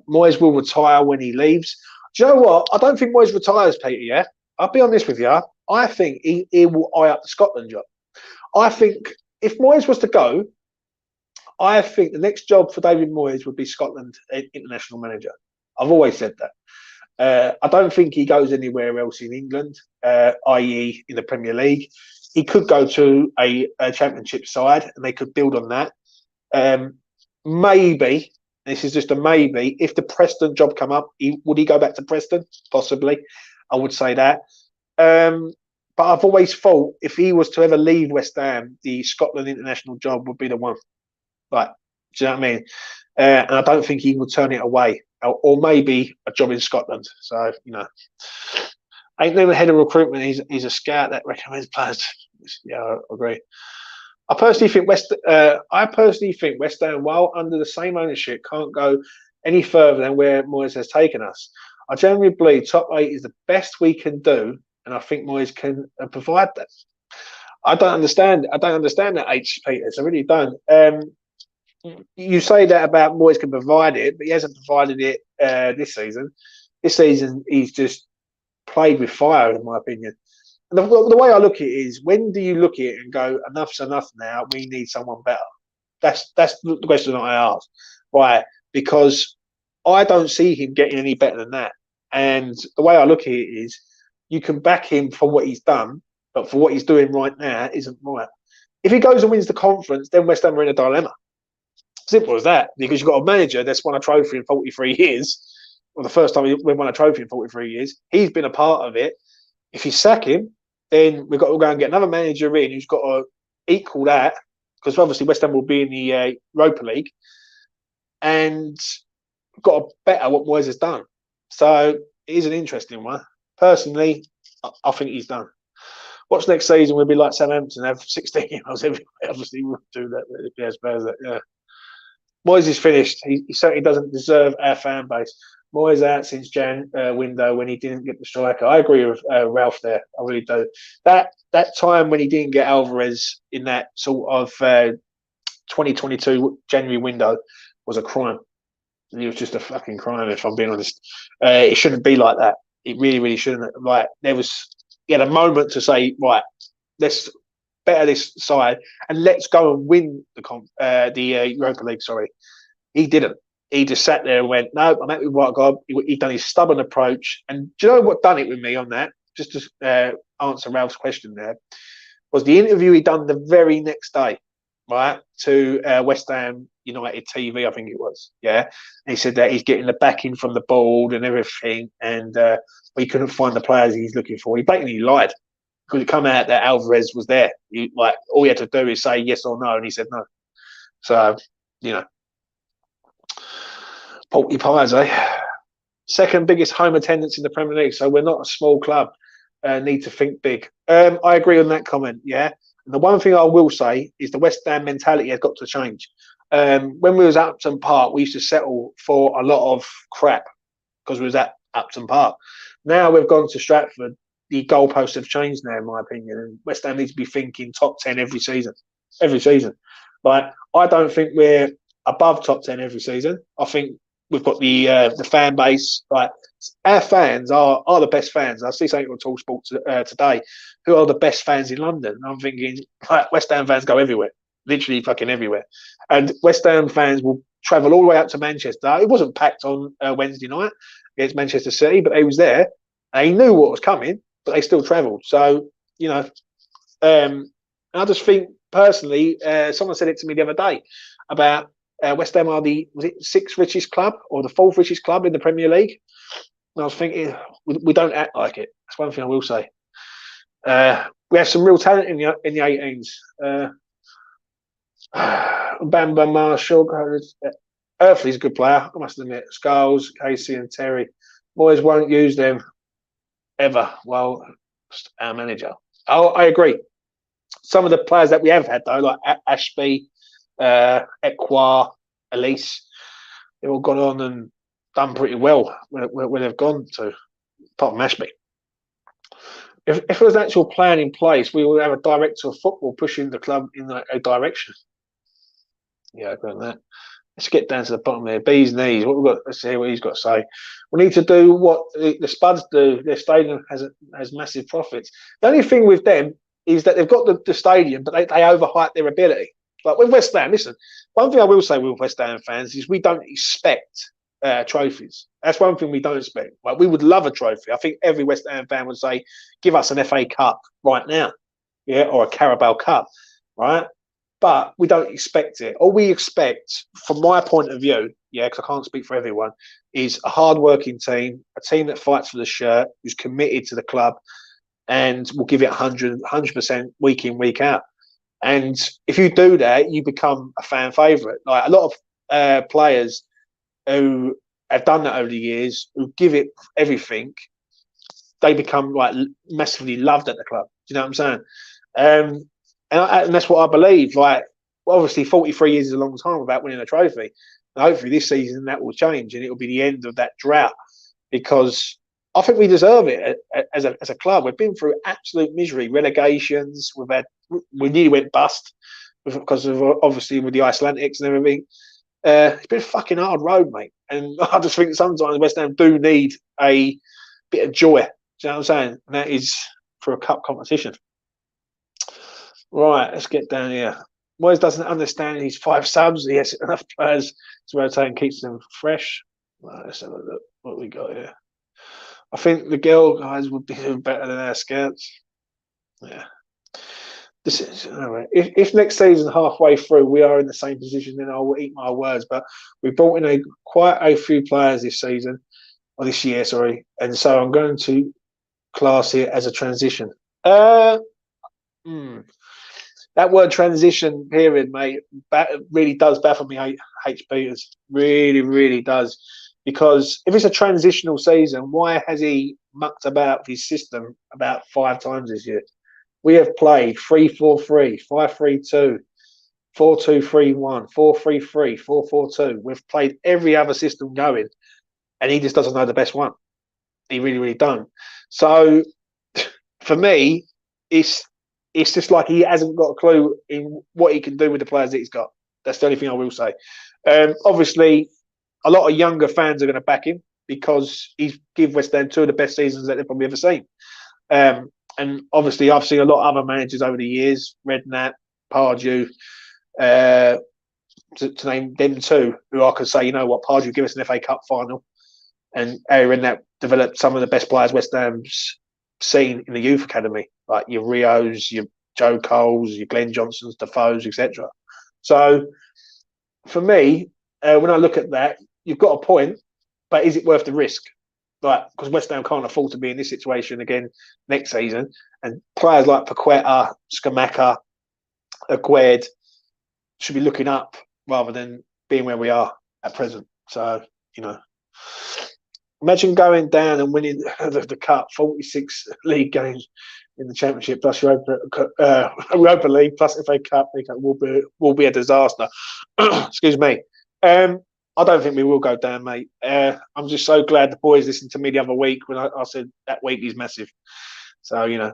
Moyes will retire when he leaves. Do you know what? I don't think Moyes retires, Peter, yeah? I'll be honest with you. I think he will eye up the Scotland job. I think if Moyes was to go, I think the next job for David Moyes would be Scotland international manager. I've always said that. I don't think he goes anywhere else in England, i.e. in the Premier League. He could go to a championship side and they could build on that. Maybe, this is just a maybe, if the Preston job come up, would he go back to Preston? Possibly. I would say that. But I've always thought if he was to ever leave West Ham, the Scotland international job would be the one. Like, do you know what I mean? And I don't think he would turn it away. Or maybe a job in Scotland. So, you know. Ain't never head of recruitment. He's a scout that recommends players. Yeah, I agree. I personally think West Ham, while under the same ownership, can't go any further than where Moyes has taken us. I generally believe top 8 is the best we can do, and I think Moyes can provide that. I don't understand that, H. Peters. I really don't. You say that about Moyes can provide it, but he hasn't provided it this season. This season, he's just played with fire, in my opinion. And the way I look at it is, when do you look at it and go, enough's enough now, we need someone better? That's the question that I ask. Why? Because I don't see him getting any better than that. And the way I look at it is, you can back him for what he's done, but for what he's doing right now isn't right. If he goes and wins the conference, then West Ham are in a dilemma. Simple as that, because you've got a manager that's won a trophy in 43 years, or the first time we won a trophy in 43 years. He's been a part of it. If you sack him, then we've got to go and get another manager in who's got to equal that, because obviously West Ham will be in the Europa League, and got to better what Moyes has done. So it is an interesting one. Personally, I think he's done. What's next season? We'll be like Southampton, have 16-year-olds everywhere. Obviously, we'll do that. Yeah. Moyes is finished. He certainly doesn't deserve our fan base. Moyes out since Jan window when he didn't get the striker. I agree with Ralph there. I really do. That time when he didn't get Alvarez in that sort of 2022 January window was a crime. It was just a fucking crime, if I'm being honest. It shouldn't be like that. It really, really shouldn't. Like, he had a moment to say, right, let's better this side and let's go and win the Europa League. Sorry, he didn't. He just sat there and went, no, I'm happy with what I got. He done his stubborn approach. And do you know what done it with me on that? Just to answer Ralph's question there, was the interview he done the very next day, right, to West Ham United TV, I think it was. Yeah. And he said that he's getting the backing from the board and everything, and he couldn't find the players he's looking for. He blatantly lied, because it come out that Alvarez was there. All he had to do is say yes or no, and he said no. So, porcupines, eh? Second biggest home attendance in the Premier League, so we're not a small club. Need to think big. I agree on that comment, yeah. And the one thing I will say is the West Ham mentality has got to change. When we was at Upton Park, we used to settle for a lot of crap because we was at Upton Park. Now we've gone to Stratford. The goalposts have changed now, in my opinion, and West Ham needs to be thinking top 10 every season. Every season. But I don't think we're above top 10 every season. I think we've got the fan base. Like, our fans are the best fans. I see something on TalkSport today. Who are the best fans in London? And I'm thinking, like, West Ham fans go everywhere, literally fucking everywhere. And West Ham fans will travel all the way up to Manchester. It wasn't packed on Wednesday night against Manchester City, but they was there. They knew what was coming, but they still travelled. So, I just think personally, someone said it to me the other day about West Ham are was it sixth richest club or the fourth richest club in the Premier League? And I was thinking, we don't act like it. That's one thing I will say. We have some real talent in the 18s. Bamba Marshall, Earthley's a good player, I must admit. Scholes, Casey, and Terry. Moyes won't use them ever. Well, our manager. I agree. Some of the players that we have had though, like Ashby, Ekwa, Elise, they've all gone on and done pretty well where they've gone to, apart from Ashby. If there was an actual plan in place, we would have a director of football pushing the club in a direction. Yeah, I've got that. Let's get down to the bottom there. Bees knees. What we've got? Let's see what he's got to say. We need to do what the Spuds do. Their stadium has massive profits. The only thing with them is that they've got the stadium, but they overhype their ability. Like with West Ham, listen. One thing I will say with West Ham fans is we don't expect trophies. That's one thing we don't expect. Like we would love a trophy. I think every West Ham fan would say, "Give us an FA Cup right now, yeah, or a Carabao Cup, right?" But we don't expect it. All we expect, from my point of view, yeah, because I can't speak for everyone, is a hard-working team, a team that fights for the shirt, who's committed to the club, and will give it 100% week in, week out. And if you do that, you become a fan favourite. Like a lot of players who have done that over the years, who give it everything, they become like massively loved at the club. Do you know what I'm saying? And that's what I believe. Like, obviously, 43 years is a long time without winning a trophy. And hopefully, this season that will change, and it will be the end of that drought. Because I think we deserve it as a club. We've been through absolute misery, relegations. We nearly went bust because of obviously with the Icelandics and everything. It's been a fucking hard road, mate. And I just think sometimes West Ham do need a bit of joy. Do you know what I'm saying? And that is for a cup competition. Right, let's get down here. Moyes doesn't understand his 5 subs. He has enough players to rotate and keeps them fresh. Right, let's have a look what we got here. I think the girl guys would be doing better than our scouts. Yeah. This is if next season halfway through we are in the same position, then I will eat my words. But we brought in quite a few players this season, or this year, sorry, and so I'm going to class it as a transition. That word transition period, mate, really does baffle me, H. Peters. Really, really does. Because if it's a transitional season, why has he mucked about his system about 5 times this year? We have played 3-4-3, 5-3-2, 4-2-3-1, 4-3-3, 4-4-2. We've played every other system going, and he just doesn't know the best one. He really, really don't. So, for me, it's just like he hasn't got a clue in what he can do with the players that he's got. That's the only thing I will say. Obviously, a lot of younger fans are going to back him because he's give West Ham 2 of the best seasons that they've probably ever seen. And obviously, I've seen a lot of other managers over the years, Redknapp, Pardew, to name them 2, who I could say, you know what, Pardew, give us an FA Cup final. And Harry Redknapp developed some of the best players West Ham's seen in the youth academy, like your Rios, your Joe Coles, your Glenn Johnsons, Defoes, etc. So, for me, when I look at that, you've got a point, but is it worth the risk? Like, because West Ham can't afford to be in this situation again next season, and players like Paqueta, Skamaka, Agued should be looking up rather than being where we are at present. So, you know, imagine going down and winning the cup, 46 league games in the Championship plus Europa League plus FA Cup will be a disaster. Excuse me. I don't think we will go down, mate. I'm just so glad the boys listened to me the other week when I said that week is massive. So, you know,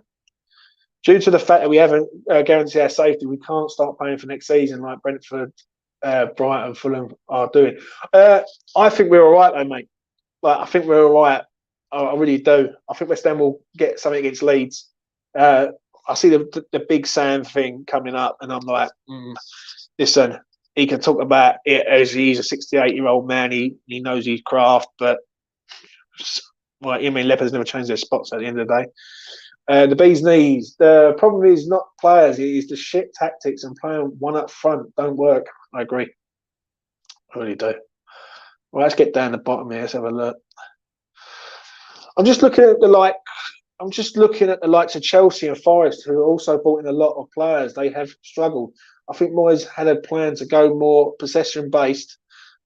due to the fact that we haven't guaranteed our safety, we can't start playing for next season like Brentford, Brighton, Fulham are doing. I think we're all right, though, mate. Like, I think we're all right. I really do. I think West Ham will get something against Leeds. I see the Big Sam thing coming up, and I'm like, listen, he can talk about it as he's a 68-year-old man. He knows his craft, but well, I mean, leopards never change their spots at the end of the day. The bee's knees. The problem is not players; it is the shit tactics, and playing one up front don't work. I agree. I really do. Well, let's get down the bottom here. Let's have a look. I'm just looking at the likes of Chelsea and Forest, who also brought in a lot of players. They have struggled. I think Moyes had a plan to go more possession based,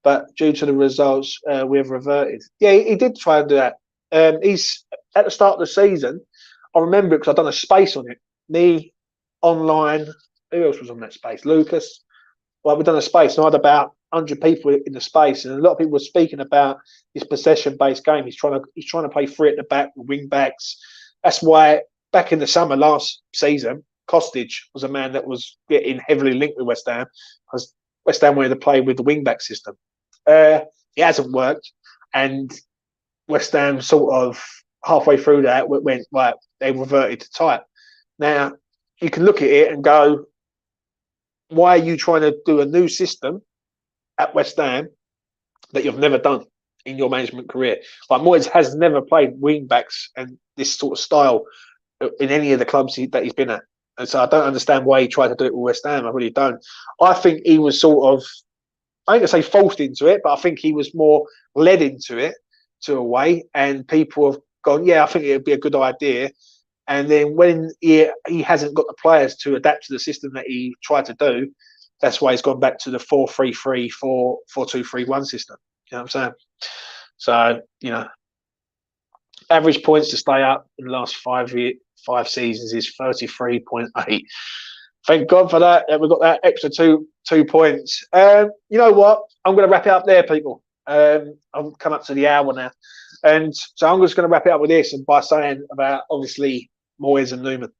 but due to the results, we have reverted. Yeah, he did try and do that. He's at the start of the season. I remember it because I've done a space on it. Me, online. Who else was on that space? Lucas. Well, we've done a space, and I had about 100 people in the space, and a lot of people were speaking about his possession-based game. He's trying to play free at the back with wing backs. That's why back in the summer last season, Kostic was a man that was getting heavily linked with West Ham because West Ham wanted to play with the wing back system. It hasn't worked, and West Ham sort of halfway through that went right. They reverted to type. Now you can look at it and go, why are you trying to do a new system at West Ham that you've never done in your management career? Like Moyes has never played wing backs and this sort of style in any of the clubs that he's been at. And so I don't understand why he tried to do it with West Ham. I really don't. I think he was sort of, I ain't gonna say forced into it, but I think he was more led into it to a way. And people have gone, yeah, I think it would be a good idea. And then when he hasn't got the players to adapt to the system that he tried to do, that's why he's gone back to the 4-3-3, 4-2-3-1 system. You know what I'm saying? So, you know, average points to stay up in the last five seasons is 33.8. Thank God for that. We've got that extra two points. You know what? I'm going to wrap it up there, people. I've come up to the hour now. And so I'm just going to wrap it up with this and by saying about, obviously, Moyes and Newman.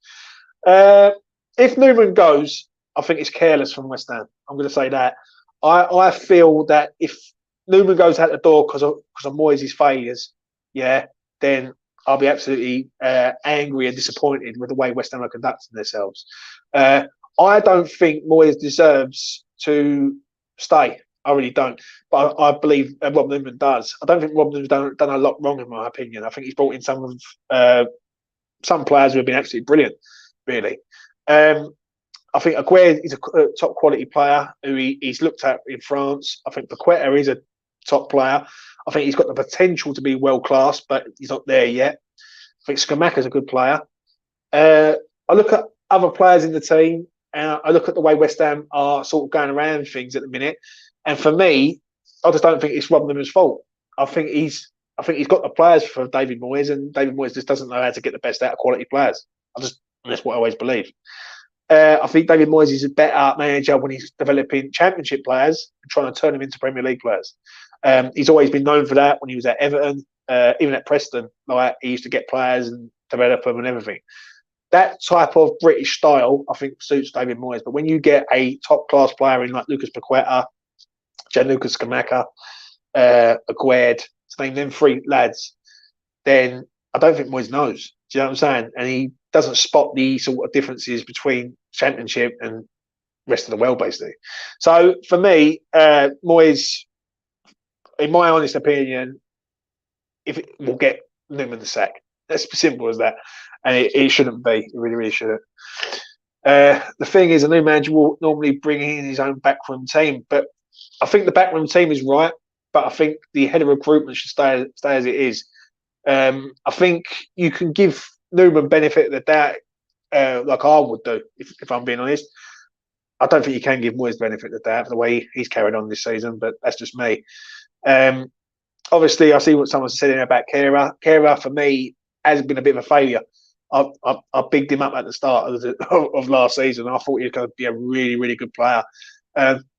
If Newman goes, I think it's careless from West Ham. I'm going to say that. I feel that if Newman goes out the door because of Moyes' failures, yeah, then I'll be absolutely angry and disappointed with the way West Ham are conducting themselves. I don't think Moyes deserves to stay. I really don't. But I believe Rob Newman does. I don't think Rob Newman's done a lot wrong, in my opinion. I think he's brought in some players who have been absolutely brilliant, really. I think Aguirre is a top quality player who he's looked at in France. I think Paqueta is a top player. I think he's got the potential to be world class, but he's not there yet. I think Scamacca's a good player. I look at other players in the team, and I look at the way West Ham are sort of going around things at the minute. And for me, I just don't think it's Rob Newman's fault. I think he's got the players for David Moyes, and David Moyes just doesn't know how to get the best out of quality players. That's what I always believe. I think David Moyes is a better manager when he's developing Championship players and trying to turn them into Premier League players. He's always been known for that when he was at Everton, even at Preston. Like he used to get players and develop them and everything. That type of British style, I think, suits David Moyes. But when you get a top-class player in like Lucas Paqueta, Gianluca Scamacca, Aguirre, to name them three lads, then I don't think Moyes knows. Do you know what I'm saying? And he doesn't spot the sort of differences between Championship and rest of the world, basically. So for me, Moyes, in my honest opinion, if it will get Newman the sack. That's as simple as that. And it shouldn't be. It really, really shouldn't. The thing is, a new manager will normally bring in his own backroom team. But I think the backroom team is right. But I think the head of recruitment should stay as it is. I think you can give Newman benefit of the doubt, like I would do, if I'm being honest. I don't think you can give Moyes benefit of the doubt for the way he's carried on this season, but that's just me. Obviously, I see what someone said about Kehrer. Kehrer, for me, has been a bit of a failure. I bigged him up at the start of last season. I thought he was going to be a really, really good player.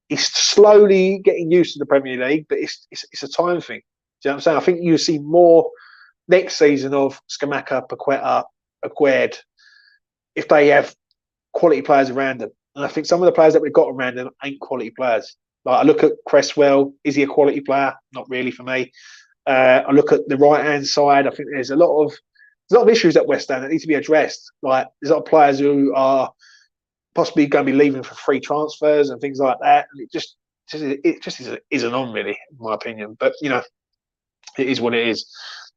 He's slowly getting used to the Premier League, but it's a time thing. Do you know what I'm saying? I think you'll see more next season of Scamacca, Paqueta, Aguirre, if they have quality players around them. And I think some of the players that we've got around them ain't quality players. Like I look at Cresswell, is he a quality player? Not really for me. I look at the right-hand side. I think there's a lot of issues at West Ham that need to be addressed. Like there's a lot of players who are possibly going to be leaving for free transfers and things like that. And it just isn't on really, in my opinion. But you know, it is what it is.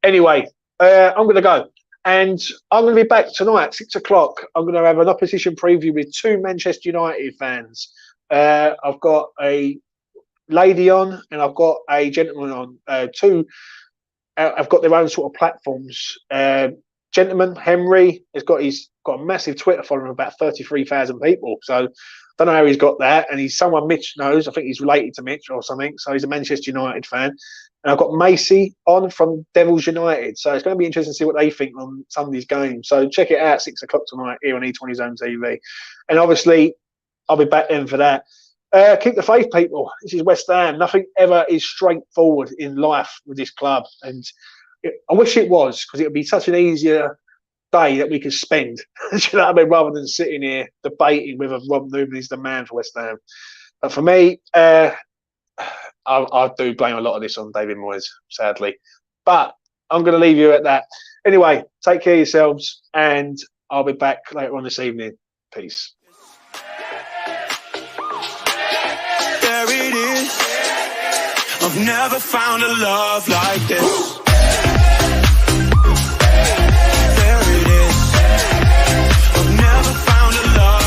Anyway, I'm going to go. And I'm going to be back tonight, 6 o'clock. I'm going to have an opposition preview with two Manchester United fans. I've got a lady on, and I've got a gentleman on. Two have got their own sort of platforms. Gentleman Henry has got a massive Twitter following of about 33,000 people. So don't know how he's got that, and he's someone Mitch knows. I think he's related to Mitch or something. So he's a Manchester United fan. And I've got Macy on from Devils United. So it's going to be interesting to see what they think on Sunday's game. So check it out 6 o'clock tonight here on E20 Zone TV. And obviously, I'll be back then for that. Keep the faith, people. This is West Ham. Nothing ever is straightforward in life with this club. And I wish it was, because it would be such an easier day that we could spend. Do you know what I mean? Rather than sitting here debating whether Rob Newman is the man for West Ham. But for me, I do blame a lot of this on David Moyes, sadly. But I'm going to leave you at that. Anyway, take care of yourselves, and I'll be back later on this evening. Peace. There it is. I've never found a love like this.